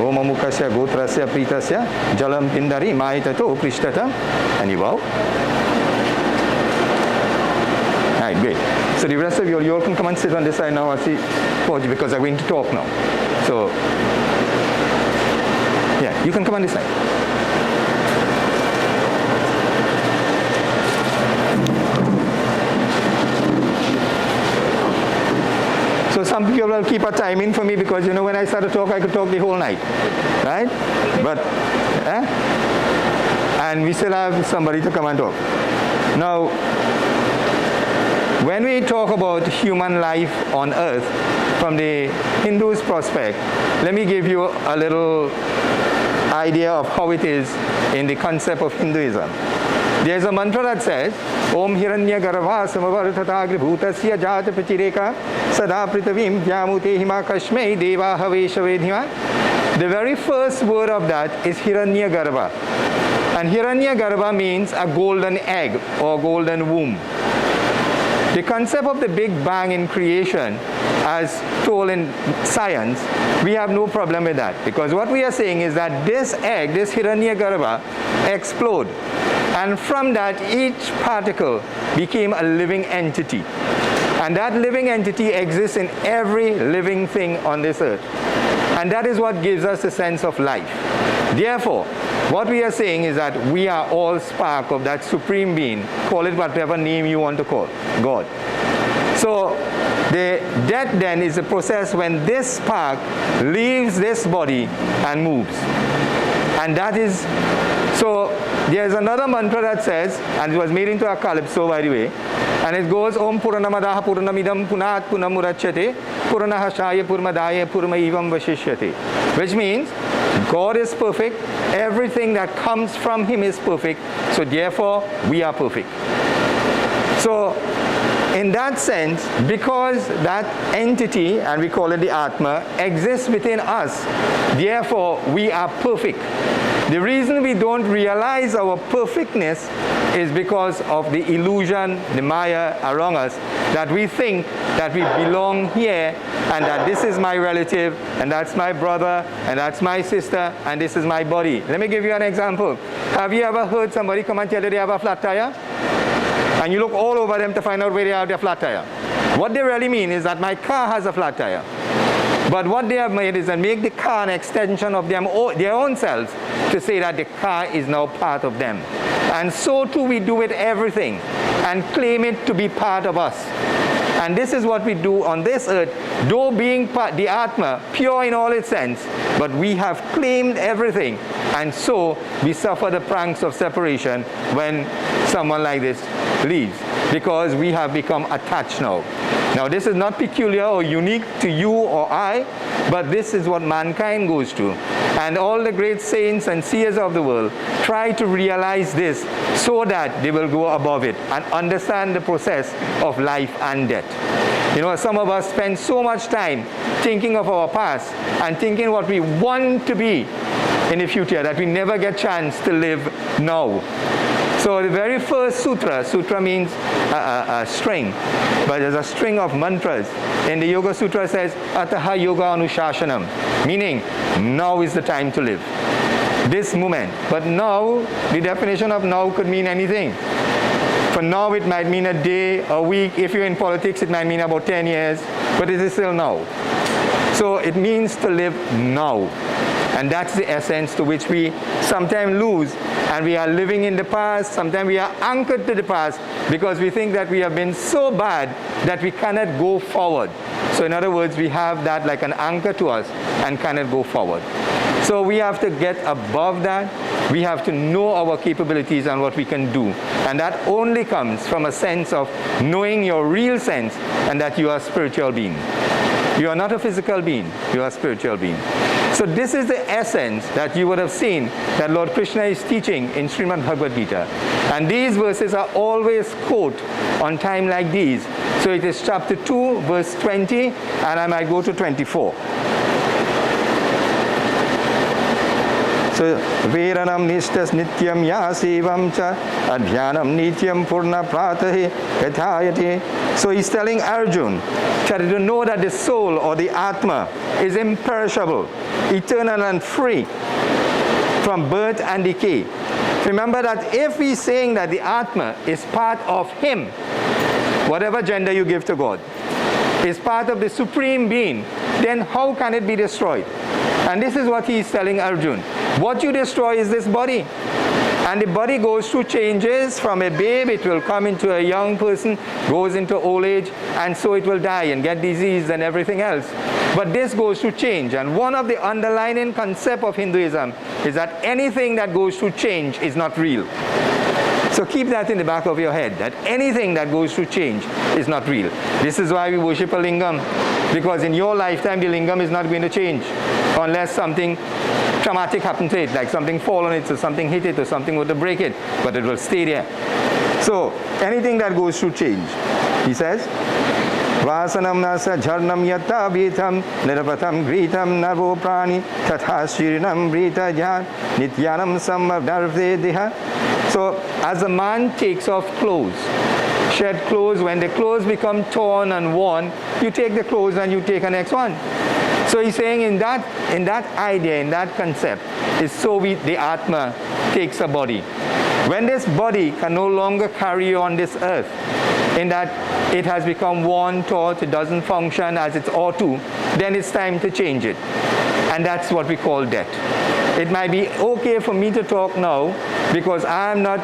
Om Amukasya Gotrasya Pritasya Jalam Pindari Mayatato Prishtata. And you bow. Alright, great. So the rest of you all can come and sit on this side now. I see because I'm going to talk now. So yeah, you can come on this side. So some people will keep a timing for me because when I start to talk, I could talk the whole night, right? But and we still have somebody to come and talk. Now, when we talk about human life on earth from the Hindu's prospect, let me give you a little idea of how it is in the concept of Hinduism. There is a mantra that says, Om Hiranya Garva Samavartatagri Bhutasya Jata Pachireka Sada Pritavim Vyamute Hima Kashmei Deva Haveshavedhima. The very first word of that is Hiranya Garva. And Hiranya Garva means a golden egg or golden womb. The concept of the Big Bang in creation, as told in science, we have no problem with that. Because what we are saying is that this egg, this Hiranya Garva, explode. And from that, each particle became a living entity. And that living entity exists in every living thing on this earth. And that is what gives us a sense of life. Therefore, what we are saying is that we are all spark of that supreme being. Call it whatever name you want to call, God. So the death then is a process when this spark leaves this body and moves. And that is, so there's another mantra that says, and it was made into a calypso by the way, and it goes, Om Puranamadaha Puranamidam Punat Punamurachyate Puranaha Shaya Purmadaya Purmaivam Vashishyate. Which means, God is perfect, everything that comes from Him is perfect, so therefore we are perfect. So in that sense, because that entity, and we call it the Atma, exists within us, therefore we are perfect. The reason we don't realize our perfectness is because of the illusion, the Maya around us, that we think that we belong here and that this is my relative and that's my brother and that's my sister and this is my body. Let me give you an example. Have you ever heard somebody come and tell you they have a flat tire? And you look all over them to find out where they have their flat tire. What they really mean is that my car has a flat tire. But what they have made is to make the car an extension of their own selves, to say that the car is now part of them. And so too we do with everything and claim it to be part of us. And this is what we do on this earth, though being the Atma, pure in all its sense, but we have claimed everything, and so we suffer the pangs of separation when someone like this leaves, because we have become attached now. Now this is not peculiar or unique to you or I, but this is what mankind goes through. And all the great saints and seers of the world try to realize this so that they will go above it and understand the process of life and death. You know, some of us spend so much time thinking of our past and thinking what we want to be in the future that we never get a chance to live now. So the very first sutra means a string, but there's a string of mantras. In the Yoga Sutra it says, Ataha Yoga Anushashanam, meaning now is the time to live. This moment. But now, the definition of now could mean anything. For now it might mean a day, a week. If you're in politics, it might mean about 10 years, but it is still now. So it means to live now. And that's the essence to which we sometimes lose. And we are living in the past. Sometimes we are anchored to the past because we think that we have been so bad that we cannot go forward. So in other words, we have that like an anchor to us and cannot go forward. So we have to get above that. We have to know our capabilities and what we can do. And that only comes from a sense of knowing your real sense and that you are a spiritual being. You are not a physical being, you are a spiritual being. So this is the essence that you would have seen that Lord Krishna is teaching in Srimad Bhagavad Gita. And these verses are always quoted on time like these. So it is chapter 2, verse 20, and I might go to 24. So, Veranam nishtas nityam yasevam cha adhyanam nityam purna pratahi yathayati. So he's telling Arjun to know that the soul or the Atma is imperishable, eternal and free from birth and decay. Remember that if he's saying that the Atma is part of him, whatever gender you give to God, is part of the Supreme Being, then how can it be destroyed? And this is what he is telling Arjun. What you destroy is this body. And the body goes through changes. From a babe, it will come into a young person, goes into old age, and so it will die and get disease and everything else. But this goes through change. And one of the underlying concepts of Hinduism is that anything that goes through change is not real. So keep that in the back of your head, that anything that goes through change is not real. This is why we worship a lingam, because in your lifetime the lingam is not going to change unless something traumatic happened to it, like something fall on it or something hit it or something were to break it, but it will stay there. So anything that goes through change, he says, Vasanam nasa jharnam yatta vitam nirapatam gritam narvo prani tatha shirinam brita jan nityanam samavdarve diha. So as a man takes off clothes, shed clothes, when the clothes become torn and worn, you take the clothes and you take the next one. So he's saying in that idea, in that concept, is so the Atma takes a body. When this body can no longer carry you on this earth, in that it has become worn, taut, it doesn't function as it ought to, then it's time to change it. And that's what we call death. It might be okay for me to talk now because I am not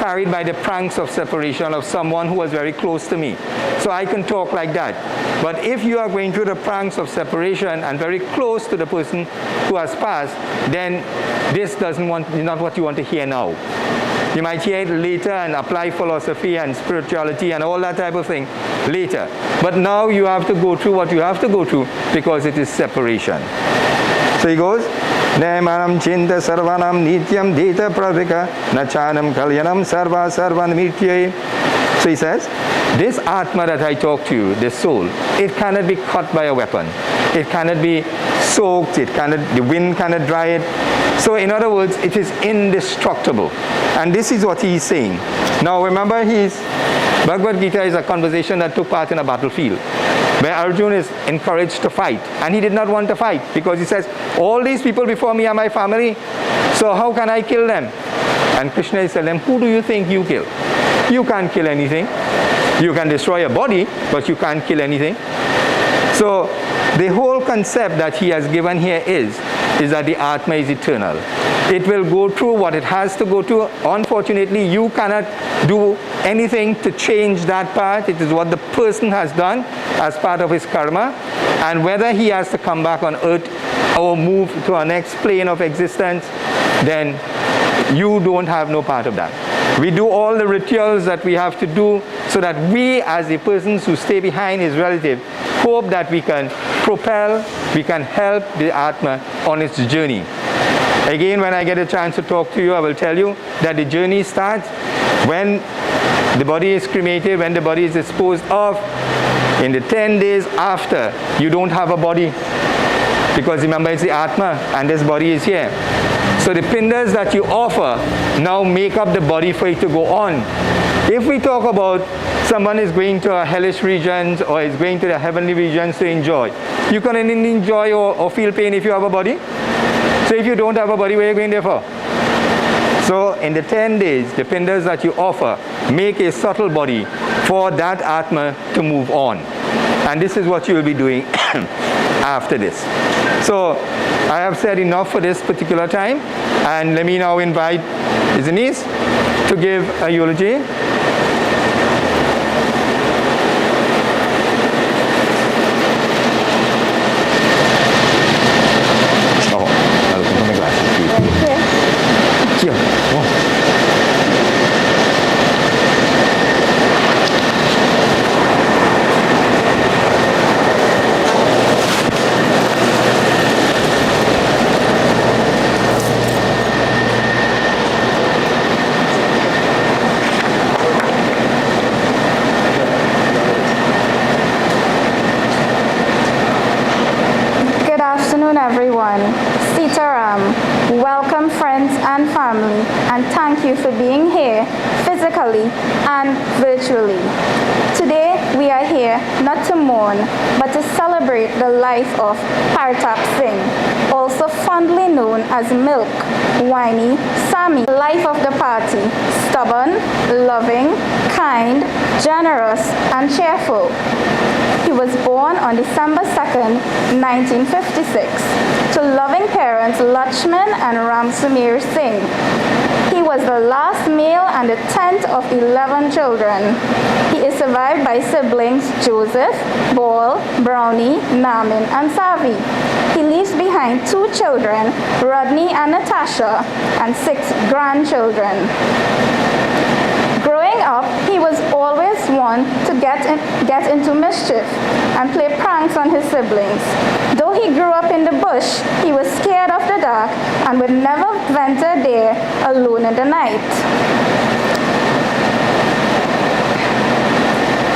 carried by the pranks of separation of someone who was very close to me. So I can talk like that. But if you are going through the pranks of separation and very close to the person who has passed, then this is not what you want to hear now. You might hear it later and apply philosophy and spirituality and all that type of thing later. But now you have to go through what you have to go through because it is separation. So he goes, Nemanam chinta sarvanam nityam deta pravika nachanam kalyanam sarva sarvan mitye. So he says, this Atma that I talk to you, this soul, it cannot be cut by a weapon. It cannot be soaked, the wind cannot dry it. So in other words, it is indestructible. And this is what he is saying. Now remember, Bhagavad Gita is a conversation that took part in a battlefield, where Arjuna is encouraged to fight. And he did not want to fight because he says, all these people before me are my family, so how can I kill them? And Krishna is telling them, who do you think you kill? You can't kill anything. You can destroy a body, but you can't kill anything. So the whole concept that he has given here is that the Atma is eternal. It will go through what it has to go through. Unfortunately, you cannot do anything to change that part. It is what the person has done as part of his karma. And whether he has to come back on earth or move to our next plane of existence, then you don't have no part of that. We do all the rituals that we have to do so that we, as the persons who stay behind his relative, hope that we can propel, we can help the Atma on its journey. Again, when I get a chance to talk to you, I will tell you that the journey starts when the body is cremated, when the body is disposed of. In the 10 days after, you don't have a body, because remember, it's the Atma and this body is here. So the pindas that you offer now make up the body for it to go on. If we talk about someone is going to a hellish regions or is going to the heavenly regions to enjoy, you can only enjoy or feel pain if you have a body. So if you don't have a body, where are you going there for? So in the 10 days, the pindas that you offer make a subtle body for that Atma to move on. And this is what you will be doing after this. So I have said enough for this particular time, and let me now invite his niece to give a eulogy. Everyone, Sitaram, welcome friends and family, and thank you for being here physically and virtually. Today we are here not to mourn but to celebrate the life of Partap Singh, also fondly known as Milk, Whiny, Sammy. Life of the party: stubborn, loving, kind, generous, and cheerful. He was born on December 2nd, 1956, to loving parents Lakshman and Ramsamir Singh. He was the last male and the 10th of 11 children. He is survived by siblings Joseph, Ball, Brownie, Namin, and Savi. He leaves behind 2 children, Rodney and Natasha, and 6 grandchildren. Growing up, he was always one to get into mischief and play pranks on his siblings. Though he grew up in the bush, he was scared of the dark and would never venture there alone in the night.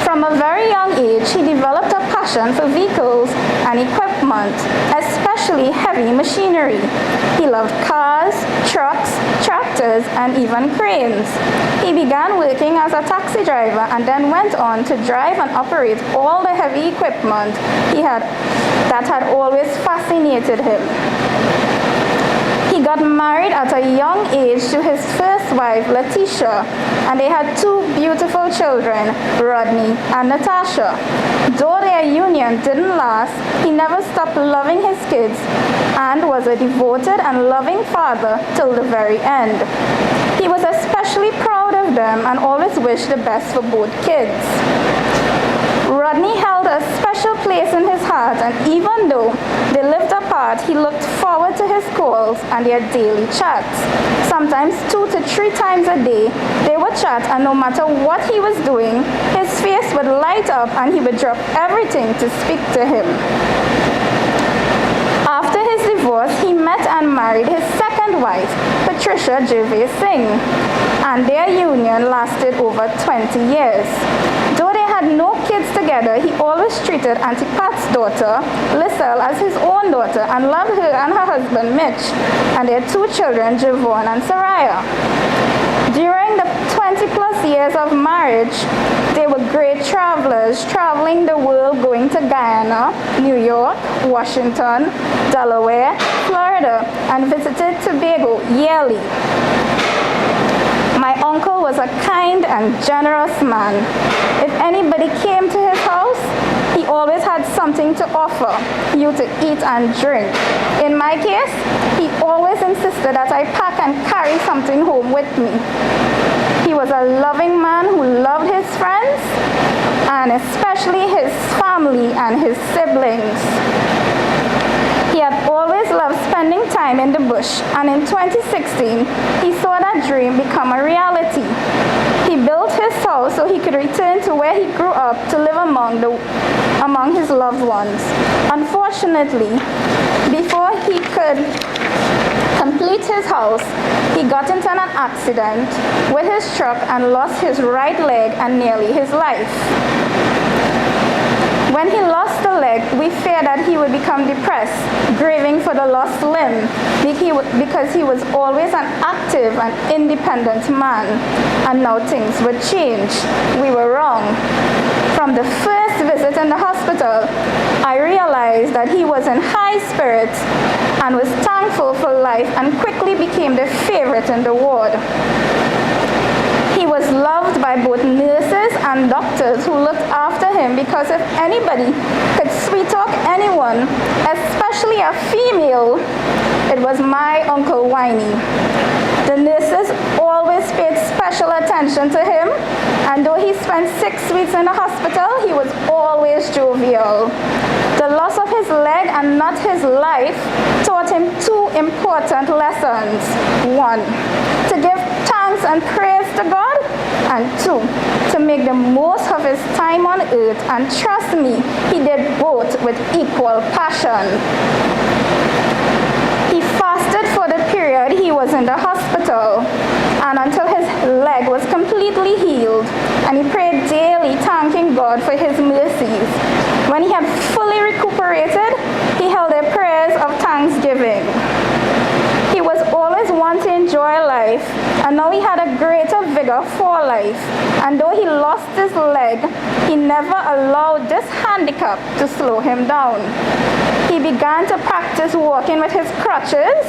From a very young age, he developed a passion for vehicles and equipment, especially heavy machinery. He loved cars, trucks, tractors, and even cranes. He began working as a taxi driver and then went on to drive and operate all the heavy equipment that had always fascinated him. He got married at a young age to his first wife, Letitia, and they had 2 beautiful children, Rodney and Natasha. Though their union didn't last, he never stopped loving his kids and was a devoted and loving father till the very end. He was especially proud of them and always wished the best for both kids. Rodney held a special place in his heart, and even though they lived apart, he looked forward to his calls and their daily chats. Sometimes 2 to 3 times a day, they would chat, and no matter what he was doing, his face would light up and he would drop everything to speak to him. After his divorce, he met and married his second wife, Patricia Gervais Singh, and their union lasted over 20 years. Though they had no kids together, he always treated Auntie Pat's daughter, Lisselle, as his own daughter and loved her and her husband, Mitch, and their 2 children, Javon and Saraya. During the 20-plus years of marriage, they were great travelers, traveling the world, going to Guyana, New York, Washington, Delaware, Florida, and visited Tobago yearly. My uncle was a kind and generous man. If anybody came to his house, he he always had something to offer you to eat and drink. In my case, he always insisted that I pack and carry something home with me. He was a loving man who loved his friends, and especially his family and his siblings. He had always loved spending time in the bush, and in 2016, he saw that dream become a reality. He built his house so he could return to where he grew up to live among his loved ones. Unfortunately, before he could complete his house, he got into an accident with his truck and lost his right leg and nearly his life. When he lost the leg, we feared that he would become depressed, grieving for the lost limb, because he was always an active and independent man, and now things would change. We were wrong. From the first visit in the hospital, I realized that he was in high spirits and was thankful for life and quickly became the favorite in the ward. He was loved by both nurses and doctors who looked after him, because if anybody could sweet talk anyone, especially a female, it was my Uncle Winey. The nurses always paid special attention to him, and though he spent 6 weeks in the hospital, he was always jovial. The loss of his leg and not his life taught him two important lessons. One, to give thanks and praise to God, and two, to make the most of his time on earth, and trust me, he did both with equal passion. He fasted for the period he was in the hospital and until his leg was completely healed, and he prayed daily thanking God for his mercies. When he had fully recuperated, he held a prayers of thanksgiving. He was always one to enjoy life, and now he had a greater vigor for life. And though he lost his leg, he never allowed this handicap to slow him down. He began to practice walking with his crutches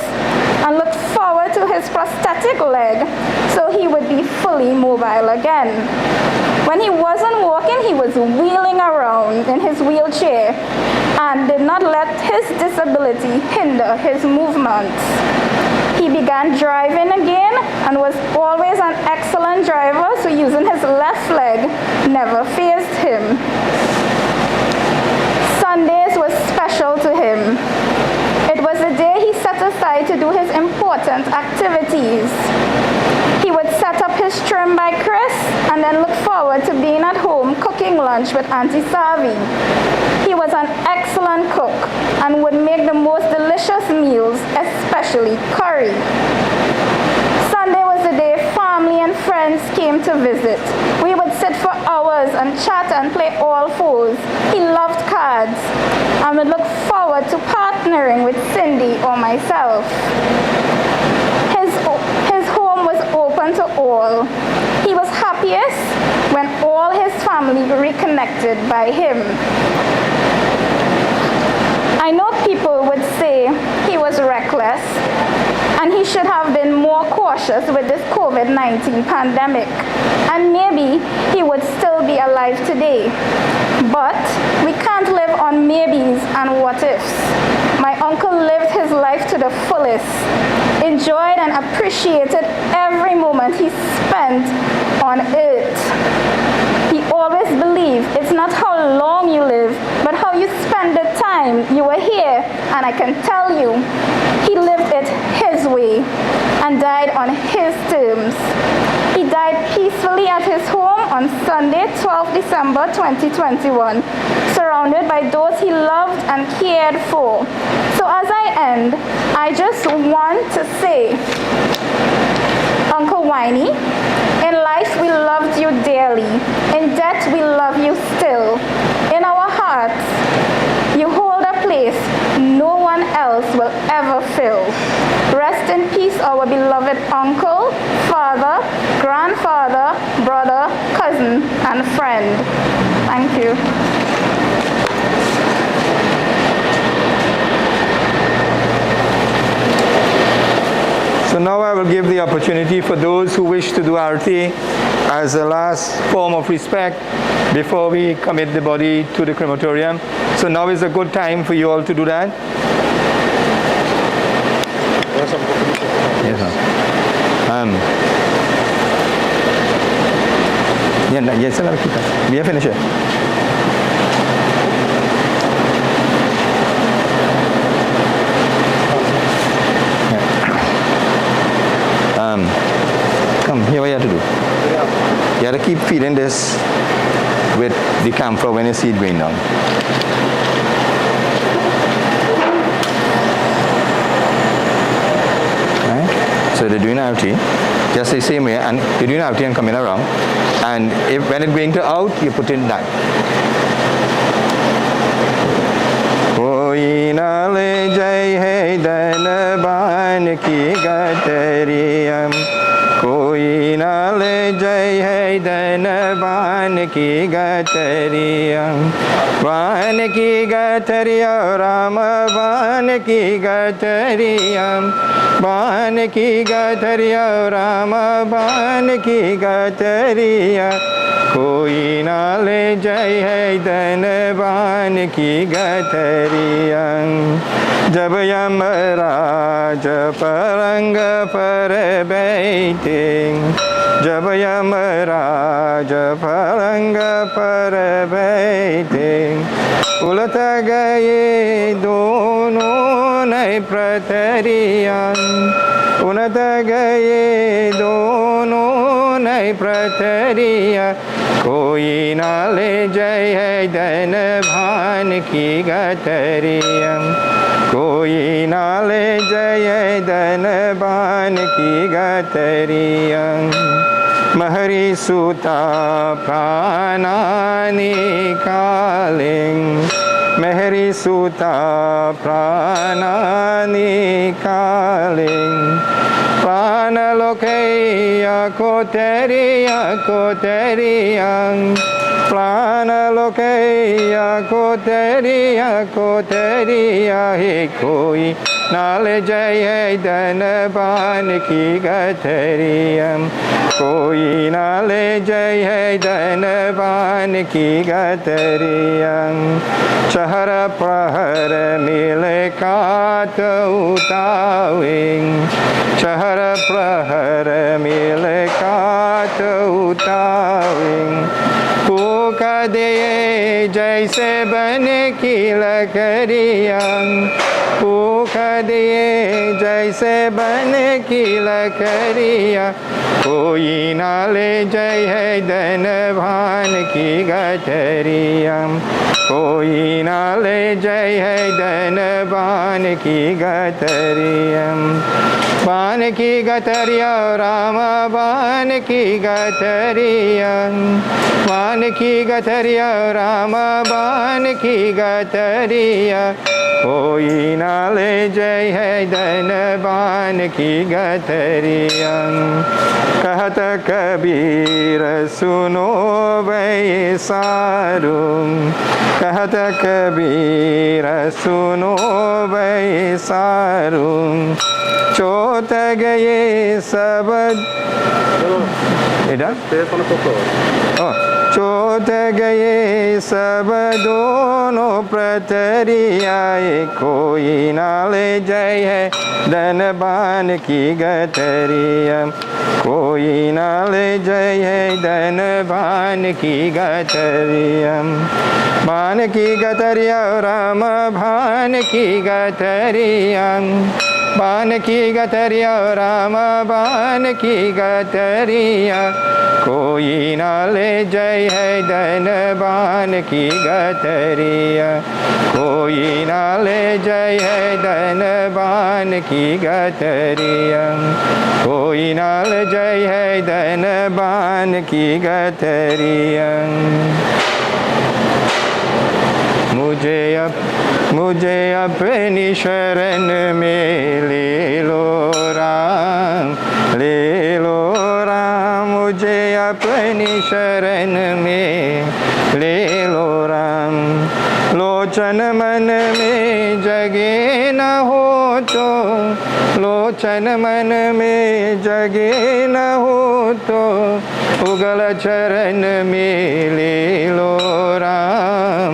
and looked forward to his prosthetic leg so he would be fully mobile again. When he wasn't walking, he was wheeling around in his wheelchair and did not let his disability hinder his movements. He began driving again and was always an excellent driver, so using his left leg never fazed him. Sundays was special to him. It was the day he set aside to do his important activities. He would set up his trim by Chris and then look forward to being at home cooking lunch with Auntie Savi. He was an excellent cook and would make the most delicious meals, especially curry. Sunday was the day family and friends came to visit. We would sit for hours and chat and play all fours. He loved cards and would look forward to partnering with Cindy or myself. His home was open to all. He was happiest when all his family reconnected by him. I know people would say he was reckless and he should have been more cautious with this COVID-19 pandemic, and maybe he would still be alive today. But we can't live on maybes and what ifs. My uncle lived his life to the fullest, enjoyed and appreciated every moment he spent on earth. He always believed it's not how long you live, but how you spend the time you were here. And I can tell you, he lived it his way and died on his terms. He died peacefully at his home on Sunday, 12 December 2021, surrounded by those he loved and cared for. So as I end, I just want to say, Uncle Winey, in life we loved you dearly. In death we love you still. In our hearts, you hold a place no one else will ever fill. Rest in peace, our beloved uncle, father, grandfather, brother, cousin, and friend. Thank you. So now I will give the opportunity for those who wish to do arati as a last form of respect before we commit the body to the crematorium. So now is a good time for you all to do that. Yes, sir. Yes, sir. We have finished it. Come, here what you have to do. You have to keep feeding this with the camphor when you see it going down. Right? So they're doing RT, just the same way, and you're doing RT and coming around. And if when it's going to out, you put in that. Koi na le jai hai dan ban ki gatariyam. Koi na le jai hai dan ban ki gatariyam. Ban ki gatariya Rama ban ki gatariyam. Ban ki gatariya Rama ban ki gatariya. Koi na le jai hai dan ban ki gatariyam. Jab Yamaraj parang par baiting. Jab Yamaraj parang par baiting. उलट गए दोनों नए प्रतरियां उलट गए दोनों नए प्रतरियां कोई ना ले जय है धन भान की गतरियां कोई ना ले जय धन भान की गतरियां महरी सुता प्राणानि कालिं महरी सुता प्राणानि कालिं प्राणलोकैया कोतरियां प्राणलोकैया कोतरिया हे कोई नाल जय धन बान की गतरियम कोई नाल जय धन बान की गतरियम चहर प्रहर मिले कात उताविंग चहर प्रहर मिले कात उताविंग फूका दे जैसे बन की लकड़ियाँ फूका दिए जैसे बन की लकड़ियाँ कोई ना ले जय है धन भान की गठरियाँ कोई ना ले जय है धन बान की गठरियाँ बान की गठरिया राम बान की गठरियाँ बान की गठरिया राम बान की गठरिया कोई ना ले जय है धन बान की गठरियाँ कहत कबीर सुनो भई सारू कहत कबीर सुनो भई सारू चोट गए सब चोट गए सब दोनों प्रतरिया कोई ना ले जय है धन बान की गठरिया कोई ना ले जय है धन बान की गठरिया बान की गठरिया राम भान की गठरिया बान की गठरिया राम बान की गठरिया कोई ना ले जय है धन बान की गठरिया कोई ना ले जय है धन बान की गठरिया कोई ना ले जय है धन बान की गठरिया मुझे अपनी शरण में ले लो राम मुझे अपनी शरण में ले लो राम लोचन मन में जगे न हो तो लोचन मन में जगे न हो तो उगल चरण में ले लो राम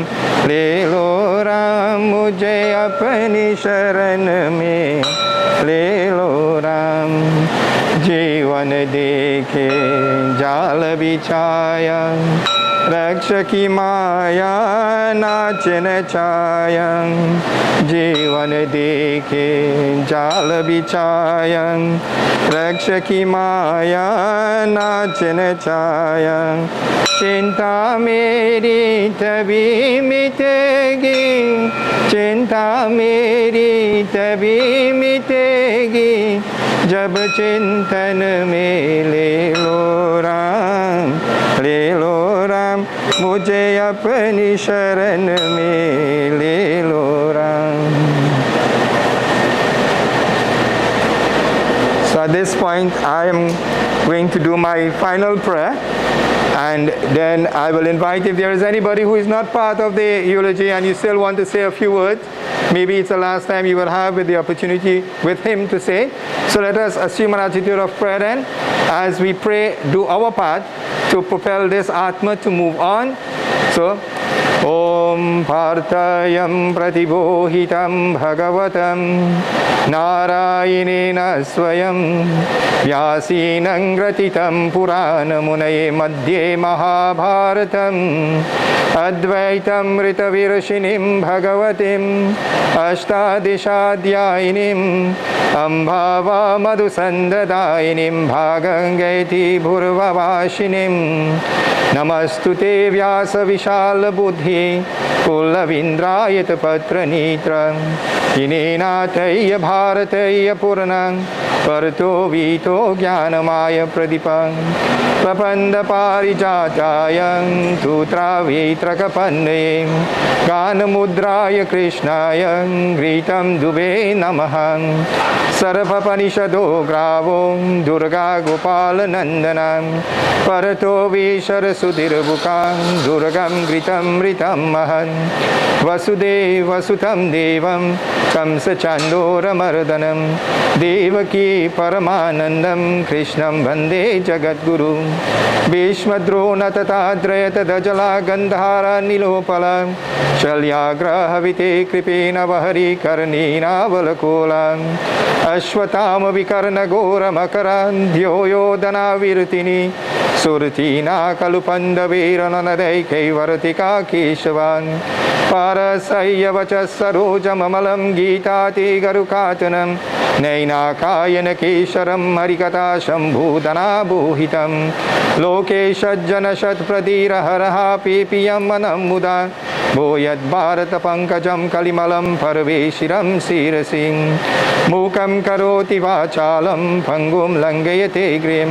मुझे अपनी शरण में ले लो राम। जीवन देखे जाल बिछाया रक्ष की माया नाचन छाया। जीवन देखे जाल बिछाया रक्ष की माया नाचन छाया। चिंता मेरी तभी मिटेगी, चिंता मेरी तभी मिटेगी जब चिंतन में ले लो राम मुझे अपनी शरण में ले लो Ram. So at this point I am going to do my final prayer, and then I will invite, if there is anybody who is not part of the eulogy and you still want to say a few words, maybe it's the last time you will have with the opportunity with him to say. So let us assume an attitude of prayer then, as we pray, do our part to propel this Atma to move on. So, Om Partayam Pratibohitam Bhagavatam Narayinena Swayam Vyasinang Gratitam Purana Munaye Madhye Mahabharatam Advaitam Ritavirashinim Bhagavatim Ashtadishadhyayinim Ambhava Madhusandadainim Bhagangeti Bhurvavashinim Namastute Vyasa Vishal Buddhi Kullavindrayat Patra Nitra Inenataya Bharataya Puranang Parto Vito Jnanamaya Pradipang Papanda Parijatayang Tutra Vitrakapandayam Ganamudraya Krishnayang Gritam Dube Namahang Sarvapanishado Gravong Durga Gopala Nandanam Parato Vishara Sudirabukang Durgam Gritam Ritam Mahan Vasudeva Sutam Devam Kamsa Chandora Mardanam Devaki Paramanandam Krishnam Bande Jagadguru Bhishmadrona Tatadrayata Dajala Gandhara Nilopala Shalyagraha Vite Kripena Vahari Karnina Valakola Ashwatama Vikarna Gora Makaran Dhyoyodana Virtini Surtina Kalupanda Virananadai Kevaratika Keshavan Parasaya Vachasaroja Mamalam Gitati Garukatanam Nainakayana Kesharam Marikata Shambhudana Buhitam Loke Shajjana Shat Pradira Haraha Pipiyam Manam Muda Boyat Bharata Pankajam Kalimalam Parveshiram Sirasing Mukam Karoti Vachalam Pangum Langayate Grim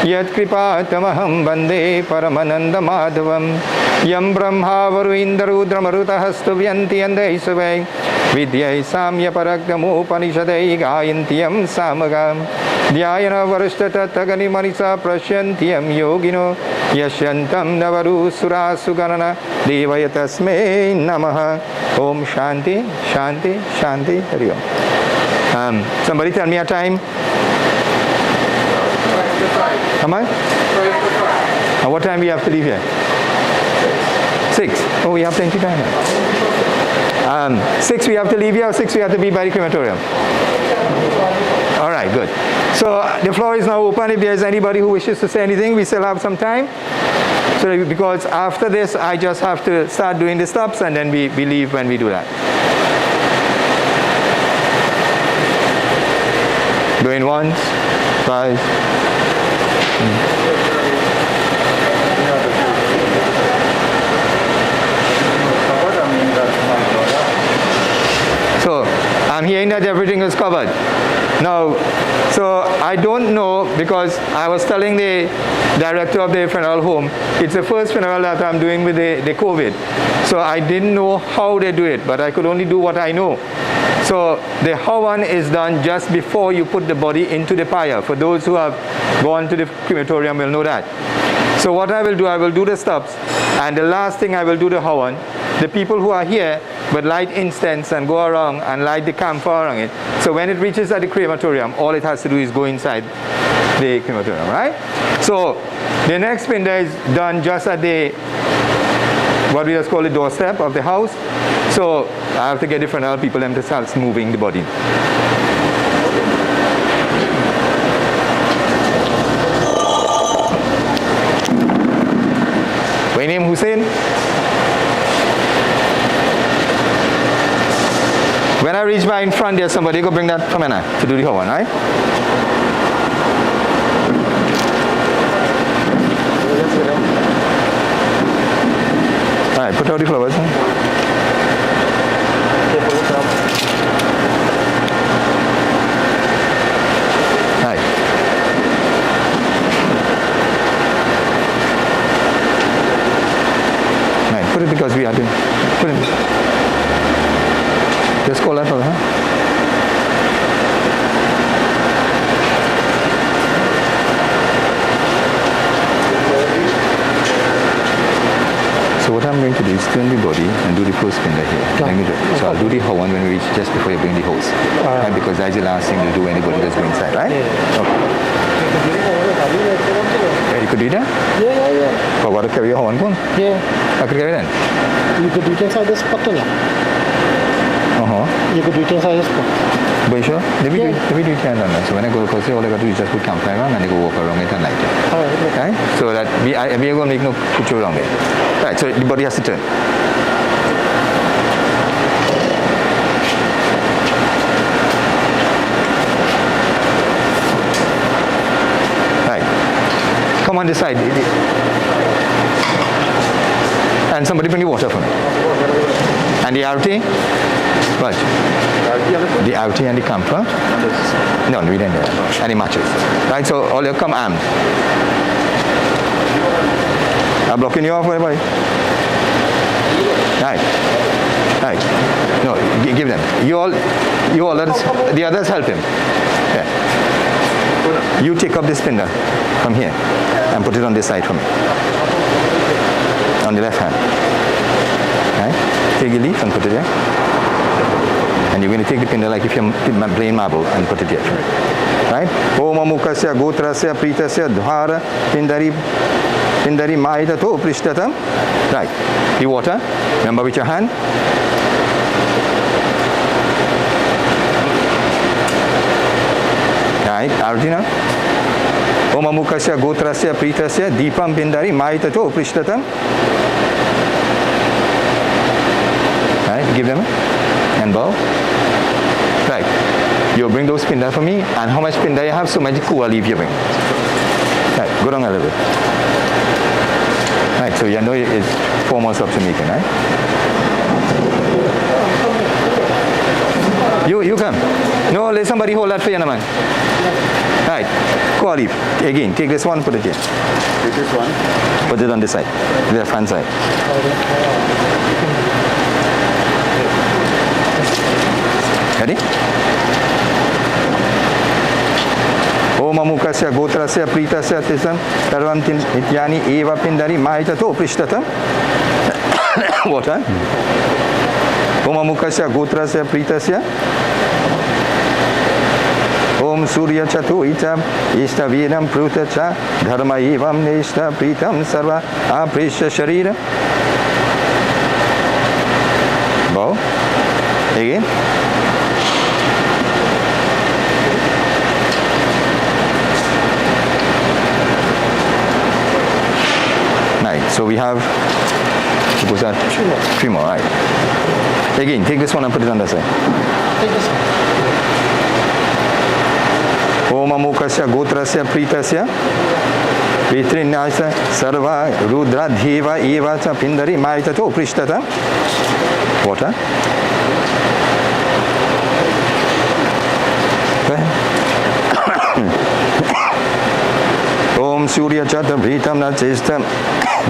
Yat Kripatamaham Bande Paramananda Madhavam Yam Brahma Varu Indarudra Maruta Hastu Vyanti Andaisavai Vidyai Samya Paragdamu Upanishadai Gayantiyam Samagam Dhyayana Varashtata Tagani Manisa Prashyantiyam Yogino Yashyantam Navaru Sura Suganana Devayatasme Namaha Om Shanti Shanti Shanti Hari Om. Somebody tell me a time. How much? What time we have to leave here? 6. Oh, we have plenty of time. 6 we have to leave here, or 6 we have to be by the crematorium? All right, good. So the floor is now open. If there is anybody who wishes to say anything, we still have some time. So because after this, I just have to start doing the stops, and then we leave when we do that. Going once, twice. So I'm hearing that everything is covered. Now, so I don't know, because I was telling the director of the funeral home, it's the first funeral that I'm doing with the COVID. So I didn't know how they do it, but I could only do what I know. So the Havan is done just before you put the body into the pyre. For those who have gone to the crematorium will know that. So what I will do the stops, and the last thing I will do the Havan. The people who are here will light incense and go around and light the campfire on it. So when it reaches at the crematorium, all it has to do is go inside the crematorium, right? So the next spinda is done just at the, what we just call the doorstep of the house. So I have to get the funeral people them to start moving the body. What your name, Hussein? When I reach by in front there, somebody go bring that from to do the whole one, right? Alright, put out the flowers. Alright. Alright, put it because we are doing. Put it. Just call that for her. So what I'm going to do is turn the body and do the first spinda here. Let me do it. So I'll do the Hawan when we reach just before you bring the hose. Right? Because that's the last thing you'll do anybody that's going inside, right? Yeah. Okay. Yeah, you could do that? Yeah. For what to carry your Hawan gun? Yeah. I could carry that? You could do it inside this pot, yeah. You could do it inside this pot. But you sure? Let me do it here and done. So when I go across here, all I got to do is just put campfire on and they go walk around it and light it. Alright. Right? So that we are going to make no picture around it. Right, so the body has to turn. Right. Come on this side. And somebody bring the water for me. And the RT? What? The RT and the camper? No, we didn't do that. And the matches. Right, so all you come armed. I'm blocking you off, everybody. Right. Right. No, give them. You all, the others help him. Yeah. You take up this spinda from here and put it on this side for me. On the left hand. Right? Take a leaf and put it there. And you're going to take the pinda like if you're playing marble and put it here. Right? Oma mukasya gotrasya pritasya dhara pindari maita to prishtatam. Right. The water. Remember with your hand. Right. Arjuna. Oma mukasya gotrasya pritasya deepam pindari maita to prishtatam. Right. Give them and bow. Right. You bring those pinda for me, and how much pinda you have, so much kuwa leaf you bring. Right. Go down a little bit. Right. So you know it's 4 more steps to making, right? You come. No, let somebody hold that for you, man. Right. Kuwa leaf. Again, take this one, put it here. Take this one. Put it on this side, the left hand side. Ready? Oma mukasya gotrasya pritasya tisam tarvam ityani eva pindari mahitato prishtatam. Water. Oma mukasya gotrasya pritasya. Om surya chatu itam ishta vedam prutacha dharma evam neshta pritam sarva aprisya sharira. Bow. Again. So we have, suppose that 3 more, right? Again, take this one and put it on the side. Take this one. Oma mukasya gotrasya pritasya Pitrinyasa sarva rudra dheva eva cha pindari maitato prishtata. Water. Om surya chata vritam na chestam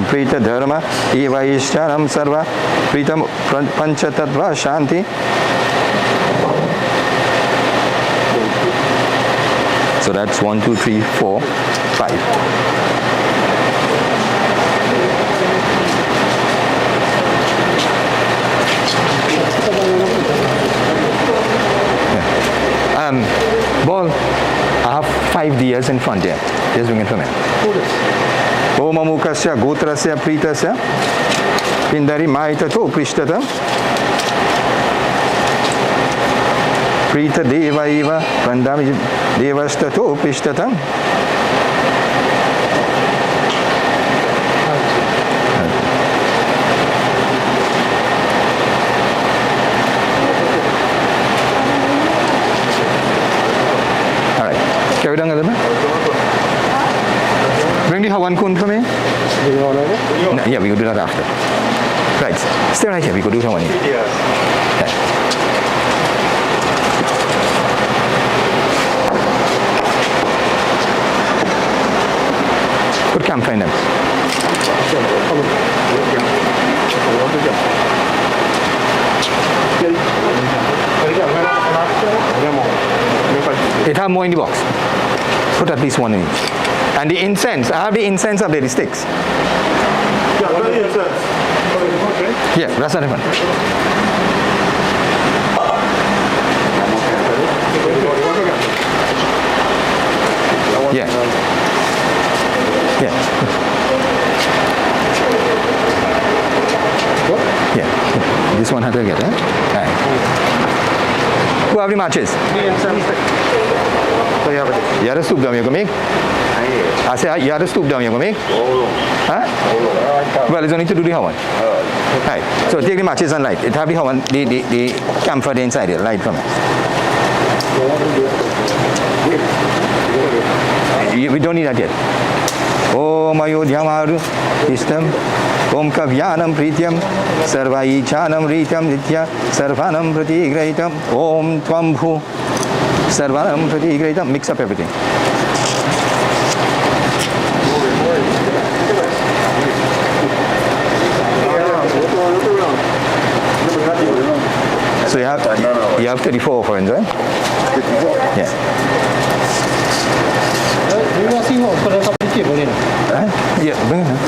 Prita dharma eva ishtaram sarva pritam panchatattva shanti. So that's 1, 2, 3, 4, 5. Ball, I have 5 diyas in front here. Just bring it for me. Om Amukasya Gotrasya Pritasya Pindari Maitato Prishtata Prita Deva Eva Pandami Devastato Prishtata. Carry down a little bit. Bring the Hawan Kun for me. No, yeah, we will do that after. Right. Stay right here. We could do Hawan. Okay. Put campfire in them. It have more in the box. Put at least one in each. And the incense, I have the incense up there, the sticks. Yeah, what are the incense? Okay. Yeah, that's not different. Yeah. Yeah. Yeah. This one had to get, eh? Right. Who have the matches? You have to stoop down, you can make? I say, you have to stoop down, you can make? Huh? Well, it's only to do the Hawan. Right. So take the matches and light. It have the Hawan, the campfire inside it. Light from it. We don't need that yet. Om Ayodhyamaru Istam Om Kavyanam Prityam Sarvai Chanam Rityam Nitya Sarvanam Pratigraitam Om Twambhu Sarvanam Pratigraitam. Mix up everything. So you have 34 offerings, right? Yeah. You want to see what for the table here? Yeah, bring it here.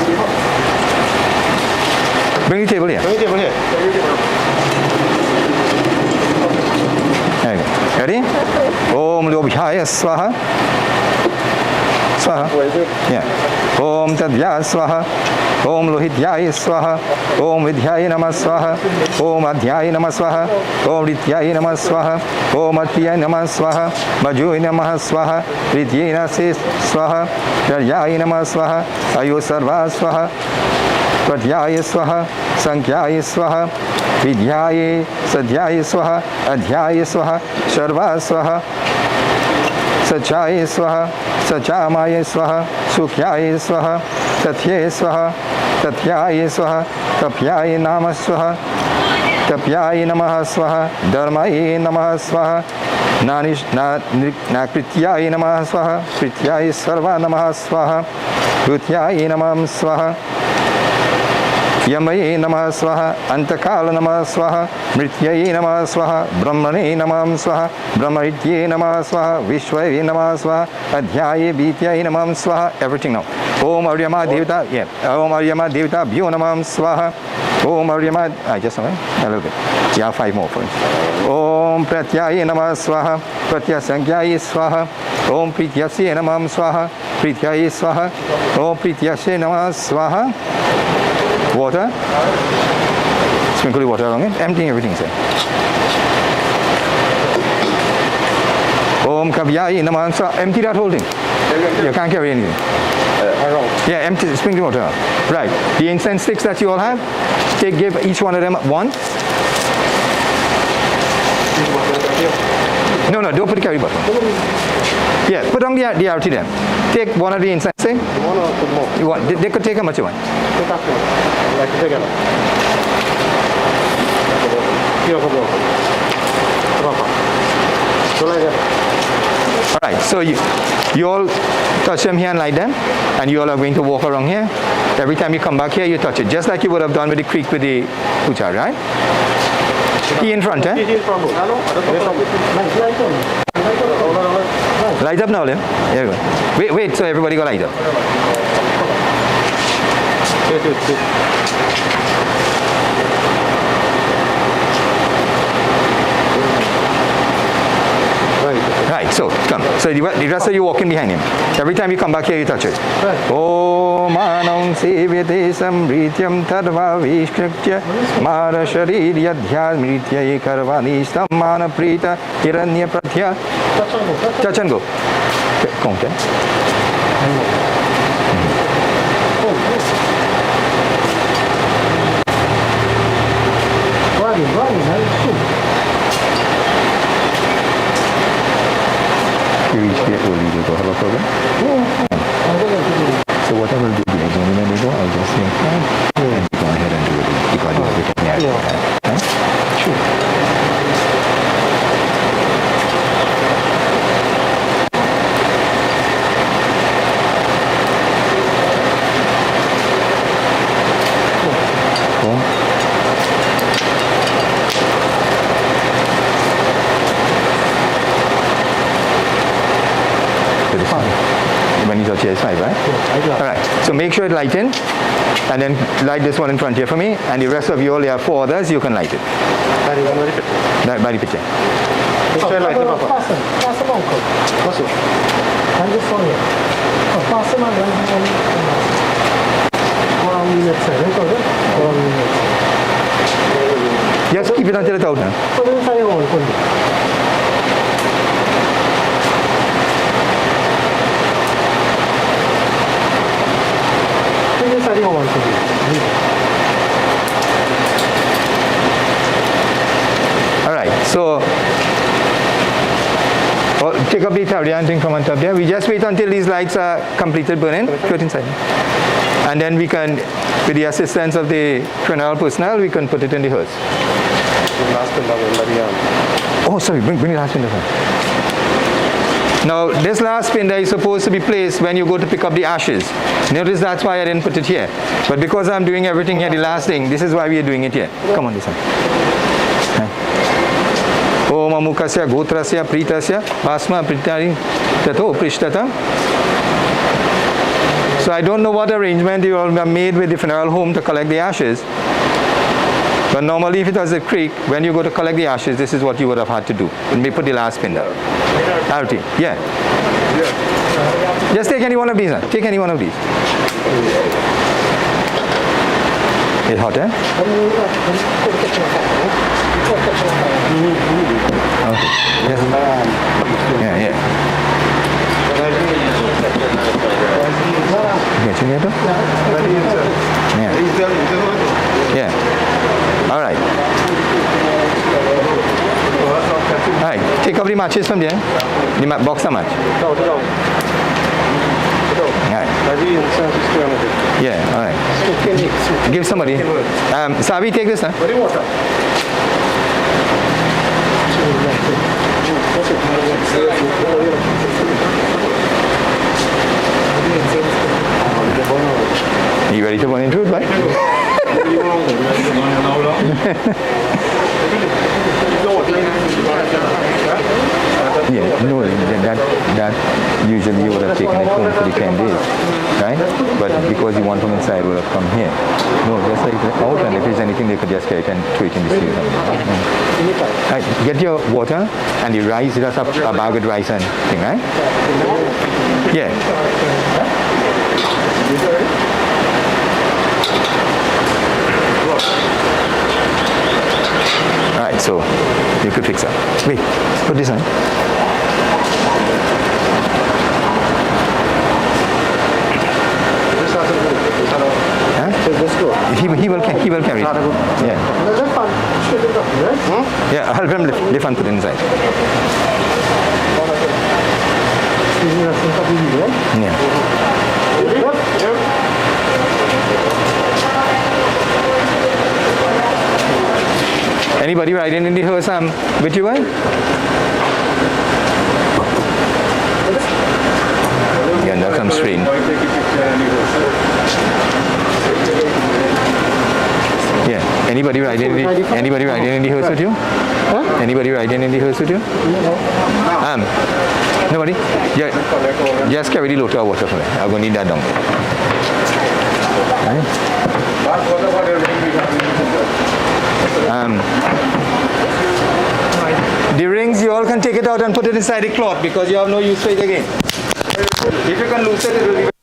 Bring the table here. Bring the table here. There you go. Ready? Om Lobhyaya Swaha. Swaha. Yeah. Om Tadya Swaha. Om Lohityaya Swaha. Om Vidhyaya Namah Swaha. Om Adhyaya Namah Swaha. Om Rityaya Namah Swaha. Om Atyaya Namah Swaha. Bhajoy Namah Swaha. Rityena Se Swaha. Taryaya Namah Swaha. Ayo Sarva Swaha. Pratyaya Swaha. Sankyaya Swaha. Vidhyaya Sadhyaya Swaha. Adhyaya Swaha. Sarva Swaha. Sachaya Swaha. Sachamaya Swaha. Sukhyaya Swaha. Tathye Swaha. Tathyaye Swaha. Tapyaye Namah Swaha. Tapyaye Namah Swaha. Dharmaye Namah Swaha. Nakrityaye Namah Swaha. Krityaye Sarva Namah Swaha. Rutyaye Namah Swaha. Yamaye Namah Swaha. Antakala Namah Swaha. Mrityaye Namah Swaha. Brahmane Namah Swaha. Brahmaritye Namah Swaha. Vishwaye Namah Swaha. Adhyaye Bhityaye Namah Swaha. Everything now. Om Aryama Devata. Yeah. Om Aryama Devata. Bhyo Namah Swaha. Om Aryama. Just a minute. A little bit. You have 5 more for it. Om Pratyaye Namah Swaha. Pratyasankyaye Swaha. Om Prityasye Namah Swaha. Prityaye Swaha. Om Prityasye Namah Swaha. Water. Sprinkle the water along it. Emptying everything, say. Om Kavyaye Namah Swaha. Empty that whole thing. You can't carry anything. Yeah, empty. Sprinkle water out. Right. The incense sticks that you all have, give each one of them one. No, don't put the carry button. Yeah, put on the arti then. Take one of the incense thing. You want? They could take how much you want. Alright, so you all touch them here and light them, and you all are going to walk around here. Every time you come back here, you touch it, just like you would have done with the creek with the pucha, right? He in front, eh? Light up now, Lim. Here we go. Wait, so everybody go light up. Right. So, come. So the rest of you walking behind him. Every time you come back here, you touch it. Om Anam Sevyate Samrityam Tadva Vishkriptya Mara Sharirya Dhyamritya Karvani Stamana Prita Hiranya Pratya. Touch and go. Come, okay. You reach here early, you go have a problem? So what I will do is when you go, I'll just say, and go ahead and do it because you have it in there. Sure. When you touch PS5, right? Alright, so make sure it lighten and then light this one in front here for me, and the rest of you all, there are 4 others, you can light it. By the picture. Just keep it until it's out now. Alright, so take up the Italian thing from on top there. We just wait until these lights are completed burning. Put it inside. And then we can, with the assistance of the funeral personnel, we can put it in the hearse. Oh, sorry, bring the last spindle. Now, this last spindle is supposed to be placed when you go to pick up the ashes. Notice that's why I didn't put it here. But because I'm doing everything here, the last thing, this is why we are doing it here. Come on, this one. Om Amukasya Gotrasya Pritasya Basma Pritari Tato Prishtata. So I don't know what arrangement you all have made with the funeral home to collect the ashes. But normally if it was a creek, when you go to collect the ashes, this is what you would have had to do. And we put the last spindle. Yeah. Just take any one of these. Take any one of these. It's hot, eh? Okay. Yes. Yeah. Yeah. All right. Alright, take up the matches from there. The box of match. Alright. Yeah, alright. Give somebody. Savi, take this, huh? You ready to burn into it, right? Yeah, no, that usually you would have taken it home for the 10 days, right? But because you want from inside, would have come here. No, just like out, and if there's anything, they could just carry it and throw it in the sea. Right, get your water and the rice. That's a bag of rice and thing, right? Yeah. Alright, so you could fix that. Wait, put this on. Huh? He will carry it. Yeah. Yeah, I'll help him lift and put it inside. Yeah. Anybody riding in the hearse with you, right? Yeah, that comes straight. Yeah. Anybody riding in the hearse with you? Huh? Anybody riding in the hearse with you? Nobody? Yeah. Just carry the load of water for me. I'm going to need that down. Right? The rings, you all can take it out and put it inside the cloth because you have no use for it again. If you can lose it, it will be